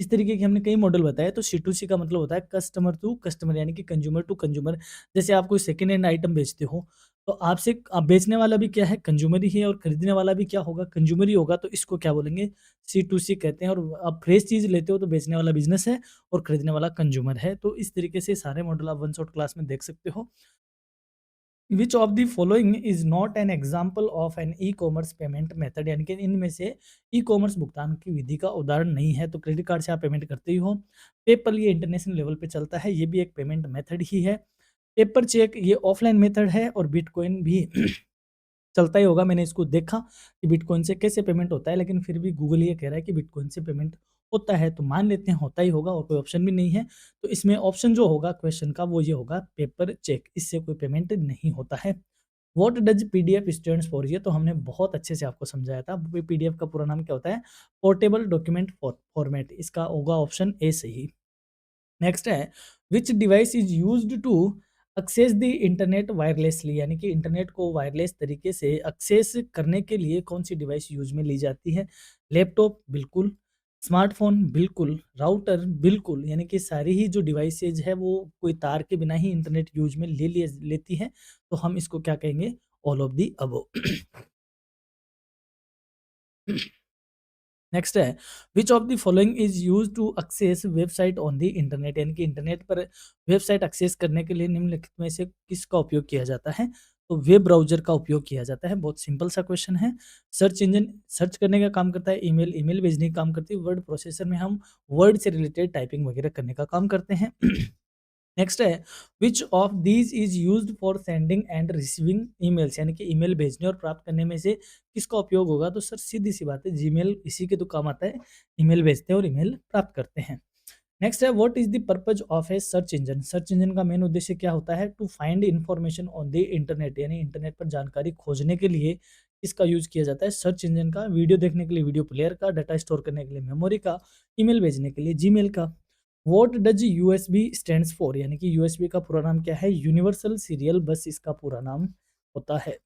इस तरीके के हमने कई मॉडल बताए। तो सी टू सी का मतलब होता है कस्टमर टू कस्टमर, यानी कि कंज्यूमर टू कंज्यूमर। जैसे आप कोई सेकंड हैंड आइटम बेचते हो, तो आपसे आप बेचने वाला भी क्या है, कंज्यूमर ही है, और खरीदने वाला भी क्या होगा, कंज्यूमर ही होगा। तो इसको क्या बोलेंगे, सी टू सी कहते हैं। और आप फ्रेश चीज़ लेते हो तो बेचने वाला बिजनेस है और खरीदने वाला कंज्यूमर है। तो इस तरीके से सारे मॉडल आप वन शॉट क्लास में देख सकते हो। Which of the following is not an example of an e commerce payment method, यानी कि इनमें से ई कॉमर्स भुगतान की विधि का उदाहरण नहीं है। तो क्रेडिट कार्ड से आप पेमेंट करते ही हो। पेपल ये इंटरनेशनल लेवल पे चलता है, ये भी एक पेमेंट मेथड ही है। पेपर चेक ये ऑफलाइन मेथड है, और बिटकॉइन भी चलता ही होगा। मैंने इसको देखा कि बिटकॉइन से कैसे पेमेंट होता है, लेकिन फिर भी गूगल ये कह रहा है कि बिटकॉइन से पेमेंट होता है, तो मान लेते हैं होता ही होगा, और कोई ऑप्शन भी नहीं है। तो इसमें ऑप्शन जो होगा क्वेश्चन का, वो ये होगा पेपर चेक, इससे कोई पेमेंट नहीं होता है। What does PDF stands for, ये तो हमने बहुत अच्छे से आपको समझाया था। पीडीएफ का पूरा नाम क्या होता है, पोर्टेबल डॉक्यूमेंट फॉर्मेट। इसका होगा ऑप्शन ए सही। नेक्स्ट है, which device is used to access the internet wirelessly, यानी कि इंटरनेट को वायरलेस तरीके से एक्सेस करने के लिए कौन सी डिवाइस यूज में ली जाती है? लैपटॉप बिल्कुल, स्मार्टफोन बिल्कुल, राउटर बिल्कुल, यानी कि सारी ही जो डिवाइसेज है वो कोई तार के बिना ही इंटरनेट यूज में लेती है। तो हम इसको क्या कहेंगे, all of the above. Next है, which of the following is use to access website on the internet, यानी कि इंटरनेट पर वेबसाइट एक्सेस करने के लिए निम्नलिखित में से किसका उपयोग किया जाता है? तो वेब ब्राउज़र का उपयोग किया जाता है। बहुत सिंपल सा क्वेश्चन है। सर्च इंजन सर्च करने का काम करता है, ईमेल भेजने का काम करती है, वर्ड प्रोसेसर में हम वर्ड से रिलेटेड टाइपिंग वगैरह करने का काम करते हैं। नेक्स्ट है which of these is used for sending end receiving emails, यानी कि ईमेल भेजने और प्राप्त करने में से किसका उपयोग होगा? तो सर सीधी सी बात है, जीमेल इसी के तो काम आता है। ईमेल भेजते हैं और ईमेल प्राप्त करते हैं। नेक्स्ट है what is the purpose of a search engine? Search engine का मेन उद्देश्य क्या होता है? To find information on the internet, यानी इंटरनेट पर जानकारी खोजने के लिए इसका यूज किया जाता है सर्च इंजन का, वीडियो देखने के लिए वीडियो प्लेयर का, डाटा स्टोर करने के लिए मेमोरी का, ईमेल भेजने के लिए जीमेल का। What does USB stands for, यानी कि यूएसबी का पूरा नाम क्या है? यूनिवर्सल सीरियल बस इसका पूरा नाम होता है।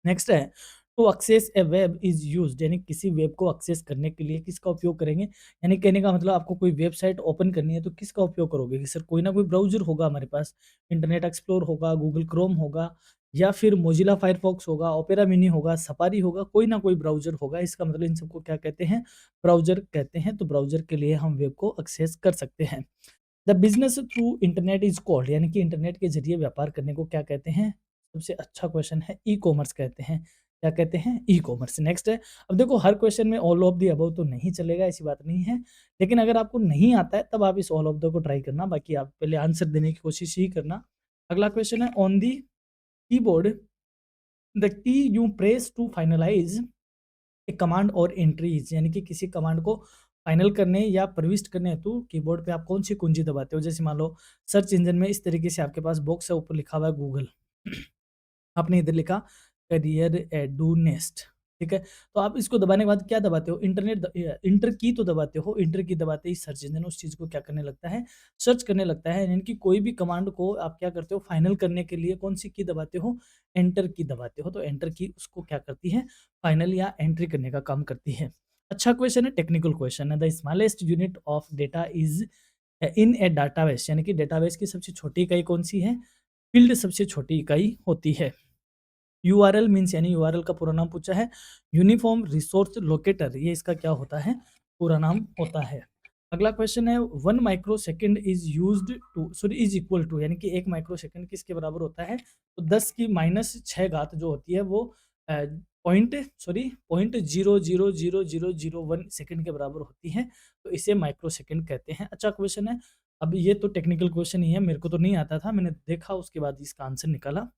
नेक्स्ट है to access a web is used, यानी किसी वेब को एक्सेस करने के लिए किसका उपयोग करेंगे? यानी कहने का मतलब आपको कोई वेबसाइट ओपन करनी है तो किसका उपयोग करोगे? कि सर कोई ना कोई ब्राउज़र होगा हमारे पास, इंटरनेट एक्सप्लोर होगा, गूगल क्रोम होगा या फिर मोज़िला फायरफॉक्स होगा, ओपेरा मिनी होगा, सफारी होगा, कोई ना कोई ब्राउज़र होगा। इसका मतलब इन सबको क्या कहते हैं? ब्राउज़र कहते हैं। तो ब्राउज़र के लिए हम वेब को एक्सेस कर सकते हैं। The business through internet is called, यानी कि इंटरनेट के ज़रिए व्यापार करने को क्या कहते हैं? सबसे अच्छा क्वेश्चन है, ई-कॉमर्स कहते हैं। क्या कहते हैं? ई-कॉमर्स। नेक्स्ट है, अब देखो हर क्वेश्चन में ऑल ऑफ द अबव तो नहीं चलेगा, ऐसी बात नहीं है। लेकिन अगर आपको नहीं आता है तब आप इस ऑल ऑफ द को ट्राई करना, बाकी आप पहले आंसर देने की कोशिश ही करना। अगला क्वेश्चन है on the keyboard the key you press to finalise a command और एंट्रीज, यानी कि किसी कमांड को फाइनल करने या प्रविष्ट करने हेतु कीबोर्ड पे आप कौन सी कुंजी दबाते हो? जैसे मान लो सर्च इंजन में इस तरीके से आपके पास बॉक्स है, ऊपर लिखा हुआ है गूगल। आपने इधर लिखा करियर एडू नेस्ट, ठीक है? तो आप इसको दबाने के बाद क्या दबाते हो? इंटर की तो दबाते हो। इंटर की दबाते ही सर्च इंजन उस चीज़ को क्या करने लगता है? सर्च करने लगता है। यानी कि कोई भी कमांड को आप क्या करते हो? फाइनल करने के लिए कौन सी की दबाते हो? एंटर की दबाते हो। तो एंटर की उसको क्या करती है? फाइनल या एंट्री करने का काम करती है। अच्छा क्वेश्चन है, टेक्निकल क्वेश्चन है। The smallest unit of data is in A database, यानी कि डेटाबेस की सबसे छोटी इकाई कौन सी है? फील्ड सबसे छोटी इकाई होती है। यूआरएल मीन्स, यानी यूआरएल का पूरा नाम पूछा है, यूनिफॉर्म रिसोर्स लोकेटर, ये इसका क्या होता है? पूरा नाम होता है। अगला क्वेश्चन है 1 microsecond is used to sorry is equal to, यानी कि 1 माइक्रोसेकंड किसके बराबर होता है? तो 10 की माइनस 6 घात जो होती है वो पॉइंट 0.000001 सेकंड के बराबर होती है। तो इसे माइक्रोसेकंड कहते हैं। अच्छा क्वेश्चन है। अब ये तो टेक्निकल क्वेश्चन ही है, मेरे को तो नहीं आता था, मैंने देखा उसके बाद इसका आंसर निकाला।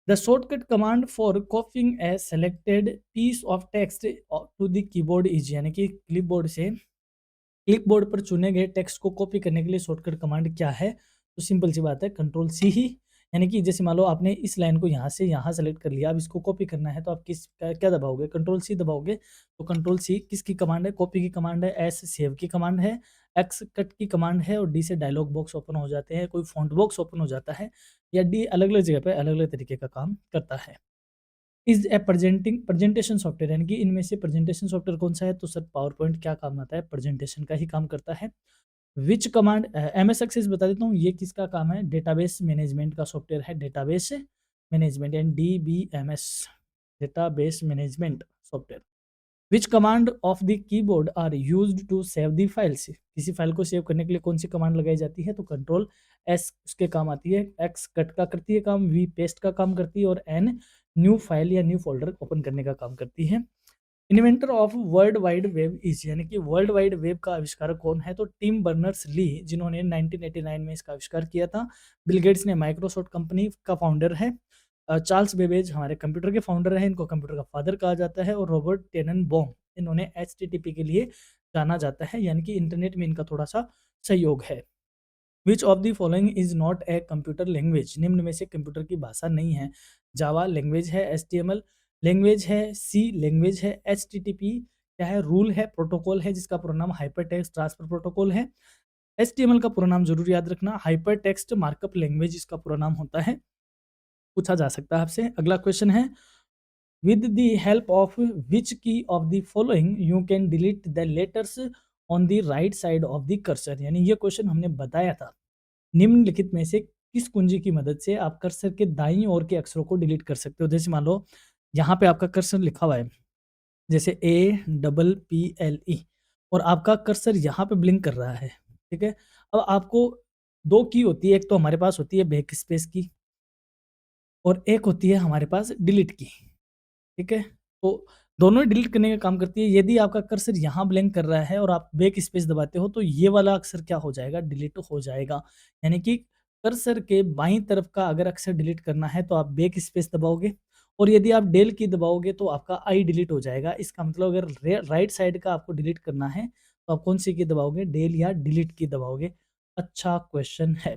The shortcut command for copying a selected piece of text to the keyboard is, यानी कि क्लिपबोर्ड पर चुने गए टेक्स्ट को कॉपी करने के लिए शॉर्टकट कमांड क्या है? तो सिंपल सी बात है, कंट्रोल सी ही। यानी कि जैसे मान लो आपने इस लाइन को यहाँ से यहाँ सेलेक्ट कर लिया, अब इसको कॉपी करना है तो आप क्या दबाओगे? Control C दबाओगे। तो कंट्रोल सी किसकी कमांड है? कॉपी की कमांड है। एस सेव की कमांड है। एक्स कट की कमांड है। और डी से डायलॉग बॉक्स ओपन हो जाते हैं, कोई फॉन्ट बॉक्स ओपन हो जाता है। या डी अलग अलग जगह पे अलग अलग तरीके का काम करता है। इज ए प्रेजेंटेशन सॉफ्टवेयर, यानी कि इनमें से प्रेजेंटेशन सॉफ्टवेयर कौन सा है? तो सर पावर पॉइंट क्या काम आता है? प्रेजेंटेशन का ही काम करता है। Which command M S Access बता देता हूँ, ये किसका काम है? डेटाबेस मैनेजमेंट का सॉफ्टवेयर है। डेटाबेस मैनेजमेंट यानी DBMS, database management software. Which command of the keyboard are used to save the files, किसी फाइल को सेव करने के लिए कौन सी कमांड लगाई जाती है? तो कंट्रोल एस उसके काम आती है। एक्स कट का करती है काम, वी पेस्ट का काम करती है और एन न्यू फाइल या न्यू फोल्डर ओपन करने का काम करती है। Inventor of world wide web is, यानी कि वर्ल्ड वाइड वेब का आविष्कारक कौन है? तो टिम बर्नर्स ली, जिन्होंने 1989 में इसका आविष्कार किया था। बिल गेट्स ने माइक्रोसॉफ्ट कंपनी का फाउंडर है। चार्ल्स बेबेज हमारे कंप्यूटर के फाउंडर हैं, इनको कंप्यूटर का फादर कहा जाता है। और रॉबर्ट टेननबॉम, इन्होंने HTTP के लिए जाना जाता है, यानी कि इंटरनेट में इनका थोड़ा सा सहयोग है। Which of the following is not a computer language, निम्न में से कंप्यूटर की भाषा नहीं है? जावा लैंग्वेज है, HTML लैंग्वेज है, सी लैंग्वेज है, HTTP क्या है? रूल है, प्रोटोकॉल है जिसका पूरा नाम हाइपर टेक्स्ट ट्रांसफर प्रोटोकॉल है। HTML का पूरा नाम जरूर याद रखना, हाइपर टेक्स्ट मार्कअप लैंग्वेज इसका पूरा नाम होता है। पूछा जा सकता है आपसे। अगला क्वेश्चन है with the help of which key of the following you can delete the letters on the right side of the cursor, यानी ये क्वेश्चन हमने बताया था। निम्नलिखित में से किस कुंजी की मदद से आप कर्सर के दाईं ओर के अक्षरों को डिलीट कर सकते हो? जैसे मान लो यहाँ पे आपका कर्सर लिखा हुआ है, जैसे APPLE, और आपका कर्सर यहाँ पे ब्लिंक कर रहा है, ठीक है? अब आपको दो की होती है, एक तो हमारे पास होती है बैक स्पेस की, और एक होती है हमारे पास डिलीट की, ठीक है? तो दोनों ही डिलीट करने का काम करती है। यदि आपका कर्सर यहाँ ब्लिंक कर रहा है और आप बैक स्पेस दबाते हो तो ये वाला अक्षर क्या हो जाएगा? डिलीट हो जाएगा। यानी कि कर्सर के बाईं तरफ का अगर अक्षर डिलीट करना है तो आप बैक स्पेस दबाओगे, और यदि आप डेल की दबाओगे तो आपका आई डिलीट हो जाएगा। इसका मतलब अगर राइट साइड का आपको डिलीट करना है तो आप कौन सी की दबाओगे? डेल या डिलीट की दबाओगे। अच्छा क्वेश्चन है।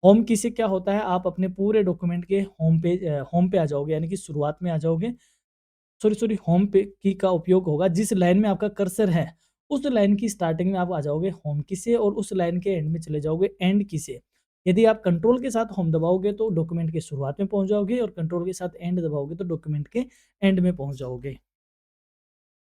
होम की से क्या होता है? आप अपने पूरे डॉक्यूमेंट के होम पे आ जाओगे, यानी कि शुरुआत में आ जाओगे। सॉरी, होम पे की का उपयोग होगा जिस लाइन में आपका कर्सर है, उस लाइन की स्टार्टिंग में आप आ जाओगे होम की से, और उस लाइन के एंड में चले जाओगे एंड की से। यदि आप कंट्रोल के साथ होम दबाओगे तो डॉक्यूमेंट के शुरुआत में पहुंच जाओगे, और कंट्रोल के साथ एंड दबाओगे तो डॉक्यूमेंट के एंड में पहुंच जाओगे।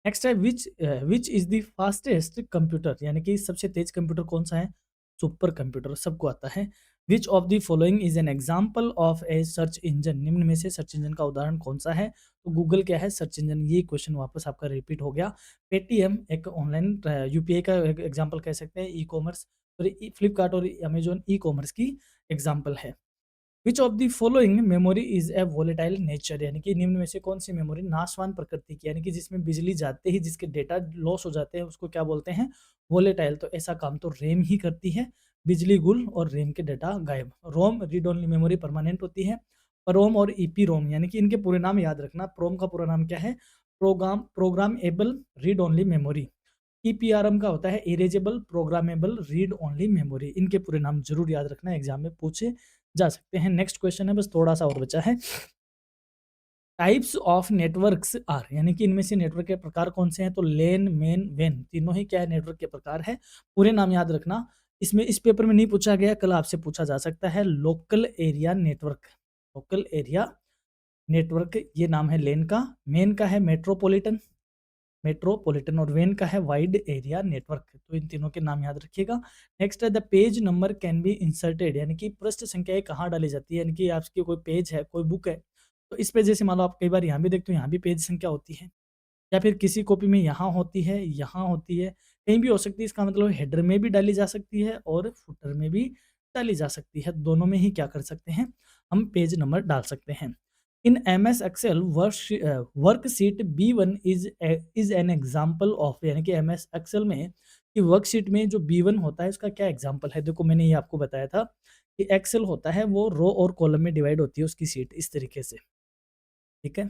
नेक्स्ट है which is the fastest computer, यानी कि सबसे तेज कंप्यूटर कौन सा है? सुपर कंप्यूटर, सबको आता है। Which of the following is an example of a search engine, निम्न में से सर्च इंजन का उदाहरण कौन सा है? तो गूगल क्या है? Search engine. ये क्वेश्चन वापस आपका रिपीट हो गया। पेटीएम एक ऑनलाइन यूपीआई का एग्जाम्पल कह सकते हैं। ई कॉमर्स और फ्लिपकार्ट और अमेजोन ई कॉमर्स की एग्जाम्पल है। Which of the following memory is a volatile nature, यानी कि निम्न में से कौन सी मेमोरी नाशवान प्रकृति की, यानी कि जिसमें बिजली जाते ही जिसके डेटा लॉस हो जाते हैं उसको क्या बोलते हैं? वोलेटाइल। तो ऐसा काम तो रैम ही करती है, बिजली गुल और रैम के डेटा गायब। रोम रीड ओनली मेमोरी परमानेंट होती है। परोम और ईपी रोम, यानी कि इनके पूरे नाम याद रखना। प्रोम का पूरा नाम क्या है? Programmable read only memory. EPROM का होता है erasable programmable read only memory. इनके पूरे नाम जरूर याद रखना, एग्जाम में पूछे जा सकते हैं। नेक्स्ट क्वेश्चन है, बस थोड़ा सा और बचा है। टाइप्स ऑफ नेटवर्क्स आर, यानी कि इनमें से नेटवर्क के प्रकार कौन से हैं? तो लेन, मेन, वेन, तीनों ही क्या है? नेटवर्क के प्रकार है। पूरे नाम याद रखना। इसमें इस पेपर में नहीं पूछा गया, कल आपसे पूछा जा सकता है। Local area network, local area network ये नाम है लेन का। मेन का है मेट्रोपॉलिटन, मेट्रोपॉलिटन, और वेन का है वाइड एरिया नेटवर्क। तो इन तीनों के नाम याद रखिएगा। नेक्स्ट है the page number can be inserted, यानी कि पृष्ठ संख्याएं कहाँ डाली जाती है? यानी कि आपकी कोई पेज है, कोई बुक है, तो इस पे जैसे मान लो आप कई बार यहाँ भी देखते हो, यहाँ भी पेज संख्या होती है, या फिर किसी कॉपी में यहाँ होती है, यहाँ होती है, कहीं भी हो सकती है। इसका मतलब हेडर में भी डाली जा सकती है और फुटर में भी डाली जा सकती है। दोनों में ही क्या कर सकते हैं? हम पेज नंबर डाल सकते हैं। इन MS Excel worksheet B1 is an example of, यानी कि MS Excel में कि वर्कशीट में जो B1 होता है उसका क्या एग्जाम्पल है? देखो मैंने ये आपको बताया था कि एक्सेल होता है वो रो और कॉलम में डिवाइड होती है उसकी सीट इस तरीके से, ठीक है?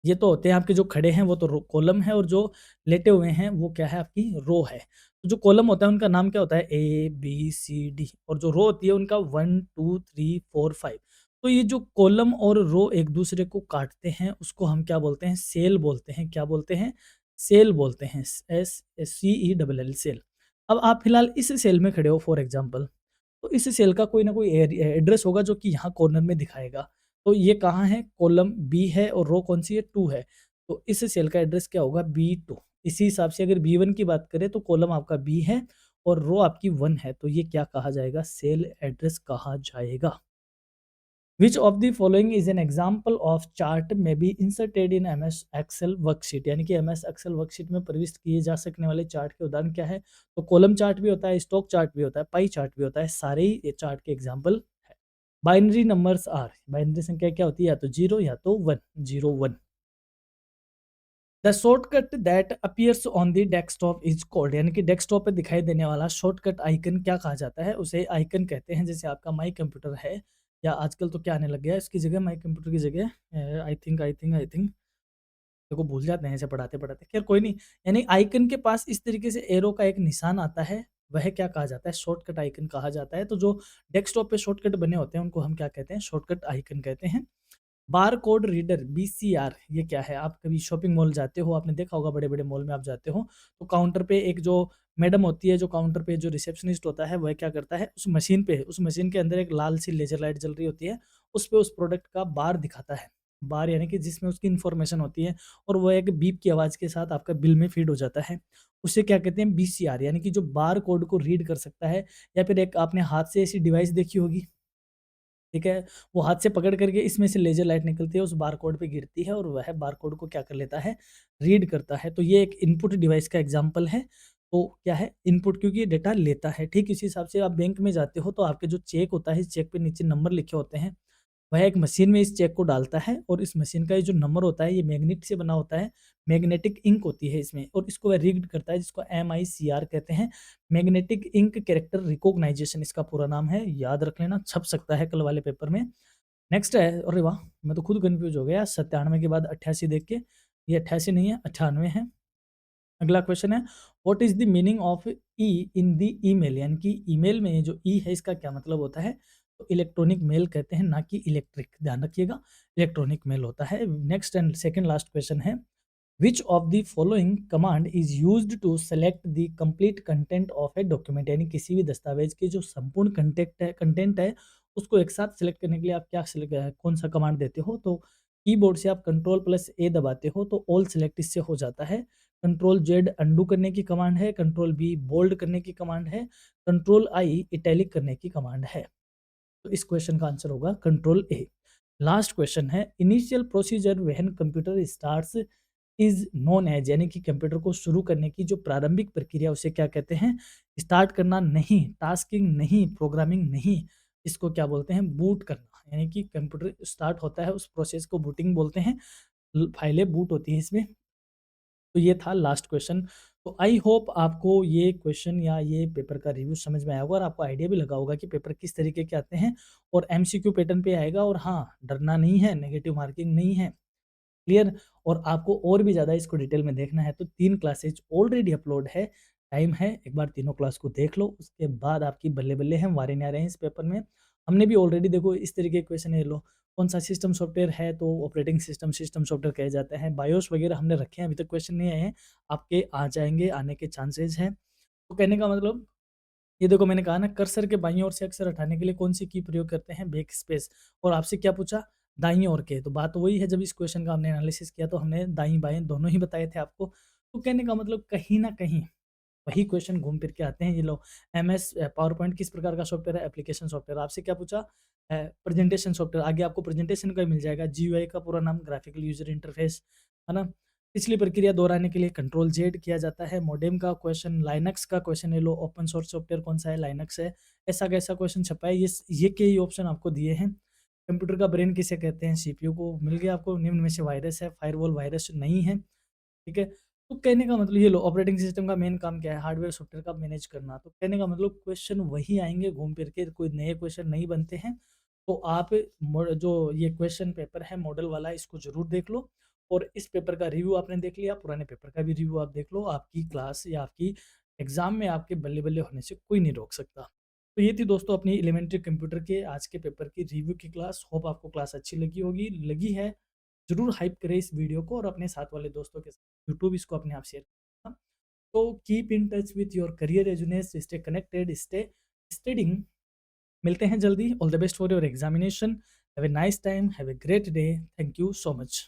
ये तो होते हैं आपके जो खड़े हैं वो तो कॉलम है, और जो लेटे हुए हैं वो क्या है? आपकी रो है। तो जो कॉलम होता है उनका नाम क्या होता है? A B C D, और जो रो होती है उनका 1 2 3 4 5। तो ये जो कॉलम और रो एक दूसरे को काटते हैं उसको हम क्या बोलते हैं? सेल बोलते हैं। क्या बोलते हैं? सेल बोलते हैं। SELL sell. अब आप फिलहाल इस सेल में खड़े हो फॉर एग्जाम्पल, तो इस सेल का कोई ना कोई एड्रेस होगा जो कि यहाँ कॉर्नर में दिखाएगा। तो ये कहाँ है? कॉलम बी है और रो कौन सी है? 2 है। तो इस सेल का एड्रेस क्या होगा? B2। इसी हिसाब से अगर B1 की बात करें तो कॉलम आपका बी है और रो आपकी 1 है, तो ये क्या कहा जाएगा? सेल एड्रेस कहा जाएगा। Which of the following is an example of chart may be inserted in MS Excel worksheet, यानी कि MS Excel वर्कशीट में प्रविष्ट किए जा सकने वाले चार्ट के उदाहरण क्या है? तो कॉलम चार्ट भी होता है, स्टॉक चार्ट भी होता है, पाई चार्ट भी होता है, सारे ही ये चार्ट के एग्जाम्पल है। बाइनरी नंबर्स आर, बाइनरी संख्या क्या होती है? या तो 0 या तो 1, 0 1। The shortcut that appears on the desktop is called, यानी कि डेस्कटॉप पे दिखाई देने वाला शॉर्टकट आइकन क्या कहा जाता है? उसे आइकन कहते हैं। जैसे आपका माई कंप्यूटर है, या आजकल तो क्या आने लग गया है इसकी जगह, माई कंप्यूटर की जगह आई थिंक देखो भूल जाते हैं ऐसे पढ़ाते पढ़ाते, खैर कोई नहीं। यानी आइकन के पास इस तरीके से एरो का एक निशान आता है, वह क्या कहा जाता है? शॉर्टकट आइकन कहा जाता है। तो जो डेस्कटॉप पे शॉर्टकट बने होते हैं उनको हम क्या कहते हैं? शॉर्टकट आइकन कहते हैं। बार कोड रीडर BCR ये क्या है? आप कभी शॉपिंग मॉल जाते हो, आपने देखा होगा बड़े बड़े मॉल में आप जाते हो तो काउंटर पे एक जो मैडम होती है, जो काउंटर पे जो रिसेप्शनिस्ट होता है, वह क्या करता है? उस मशीन के अंदर एक लाल सी लेजर लाइट जल रही होती है, उस पे उस प्रोडक्ट का बार दिखाता है। बार यानी कि जिसमें उसकी इन्फॉर्मेशन होती है, और वह एक बीप की आवाज़ के साथ आपका बिल में फीड हो जाता है। उसे क्या कहते हैं? BCR, यानी कि जो बार कोड को रीड कर सकता है। या फिर एक आपने हाथ से ऐसी डिवाइस देखी होगी, ठीक है? वो हाथ से पकड़ करके इसमें से लेज़र लाइट निकलती है, उस बारकोड पे गिरती है और वह बारकोड को क्या कर लेता है? रीड करता है। तो ये एक इनपुट डिवाइस का एग्ज़ाम्पल है। तो क्या है? इनपुट, क्योंकि ये डेटा लेता है। ठीक इसी हिसाब से आप बैंक में जाते हो तो आपके जो चेक होता है, इस चेक पे नीचे नंबर लिखे होते हैं। वह एक मशीन में इस चेक को डालता है और इस मशीन का ये जो नंबर होता है ये मैग्नेट से बना होता है, मैग्नेटिक इंक होती है इसमें और इसको वह रीड करता है जिसको MICR कहते हैं, मैग्नेटिक इंक कैरेक्टर रिकॉग्नाइजेशन इसका पूरा नाम है, याद रख लेना, छप सकता है कल वाले पेपर में। नेक्स्ट है, अरे वाह! मैं तो खुद कन्फ्यूज़ हो गया 97 के बाद 88 देख के, ये 88 नहीं है 98 है। अगला क्वेश्चन है, what is the meaning of E in the email? यानी कि ईमेल में जो ई है इसका क्या मतलब होता है? तो इलेक्ट्रॉनिक मेल कहते हैं, ना कि इलेक्ट्रिक, ध्यान रखिएगा, इलेक्ट्रॉनिक मेल होता है। Next and second last question है, which of the following command is used to select the complete content of a document? यानी किसी भी दस्तावेज की जो संपूर्ण कंटेंट है उसको एक साथ सेलेक्ट करने के लिए आप क्या सेलेक्ट कौन सा कमांड देते हो? तो कीबोर्ड से आप कंट्रोल+A दबाते हो तो ऑल सेलेक्ट इससे हो जाता है। कंट्रोल Z अंडू करने की कमांड है, कंट्रोल B बोल्ड करने की कमांड है, कंट्रोल I इटैलिक करने की कमांड है। तो इस क्वेश्चन का आंसर होगा कंट्रोल A। लास्ट क्वेश्चन है, initial procedure when computer starts is known as, यानी कि कंप्यूटर को शुरू करने की जो प्रारंभिक प्रक्रिया उसे क्या कहते हैं? स्टार्ट करना नहीं, टास्किंग नहीं, प्रोग्रामिंग नहीं, इसको क्या बोलते हैं? बूट करना। यानी कि कंप्यूटर स्टार्ट होता है उस प्रोसेस को बूटिंग बोलते हैं, फाइलें बूट होती हैं इसमें। तो ये था लास्ट क्वेश्चन। तो आई होप आपको ये क्वेश्चन या ये पेपर का रिव्यू समझ में आया होगा और आपको आइडिया भी लगा होगा कि पेपर किस तरीके के आते हैं और MCQ पैटर्न पे आएगा। और हाँ, डरना नहीं है, नेगेटिव मार्किंग नहीं है, क्लियर। और आपको और भी ज़्यादा इसको डिटेल में देखना है तो 3 क्लासेज ऑलरेडी अपलोड है, टाइम है, एक बार तीनों क्लास को देख लो, उसके बाद आपकी बल्ले-बल्ले हैं, वारे न्यारे हैं इस पेपर में। हमने भी ऑलरेडी देखो इस तरीके के क्वेश्चन ये लो, कौन-सा सिस्टम सॉफ्टवेयर है तो ऑपरेटिंग सिस्टम सॉफ्टवेयर कहे जाते हैं, बायोस वगैरह हमने रखे हैं, अभी तक क्वेश्चन नहीं आए हैं, आपके आ जाएँगे, आने के चांसेस हैं। तो कहने का मतलब, ये देखो मैंने कहा ना, कर्सर के बाईं ओर से अक्षर हटाने के लिए कौन सी की प्रयोग करते हैं? Back space. और आपसे क्या पूछा? दाईं ओर के। तो बात वही है, जब इस क्वेश्चन का हमने एनालिसिस किया तो हमने दाईं-बाएँ दोनों ही बताए थे आपको। तो कहने का मतलब कहीं न कहीं वही क्वेश्चन घूम फिर के आते हैं। ये लो, पावर पॉइंट किस प्रकार का सॉफ्टवेयर है? Application software. आपसे क्या पूछा? Presentation software. आगे आपको प्रेजेंटेशन का मिल जाएगा, GUI का पूरा नाम ग्राफिकल यूजर इंटरफेस, है ना? पिछली प्रक्रिया दोहराने के लिए कंट्रोल Z किया जाता है। मॉडेम का क्वेश्चन, लाइनक्स का क्वेश्चन, ये लो, ओपन सोर्स सॉफ्टवेयर कौन सा है? लाइनक्स है। ऐसा कैसा क्वेश्चन छपा है? ये कई ऑप्शन आपको दिए हैं। कंप्यूटर का ब्रेन किसे कहते हैं? CPU को मिल गया आपको। निम्न में से वायरस है, फायरवॉल वायरस नहीं है, ठीक है। तो कहने का मतलब ये लो, ऑपरेटिंग सिस्टम का मेन काम क्या है? हार्डवेयर सॉफ्टवेयर का मैनेज करना। तो कहने का मतलब क्वेश्चन वही आएंगे घूम फिर के, कोई नए क्वेश्चन नहीं बनते हैं। तो आप जो ये क्वेश्चन पेपर है मॉडल वाला, इसको जरूर देख लो। और इस पेपर का रिव्यू आपने देख लिया, पुराने पेपर का भी रिव्यू आप देख लो। आपकी क्लास या आपकी एग्जाम में आपके बल्ले बल्ले होने से कोई नहीं रोक सकता। तो ये थी दोस्तों अपनी एलिमेंट्री कंप्यूटर के आज के पेपर की रिव्यू की क्लास। होप आपको क्लास अच्छी लगी होगी, लगी है ज़रूर हाइप करें इस वीडियो को और अपने साथ वाले दोस्तों के साथ यूट्यूब इसको अपने आप शेयर करना। तो keep in touch with your career resonance, stay connected, stay studying. मिलते हैं जल्दी। All the best for your examination. Have a nice time, have a great day. Thank you so much.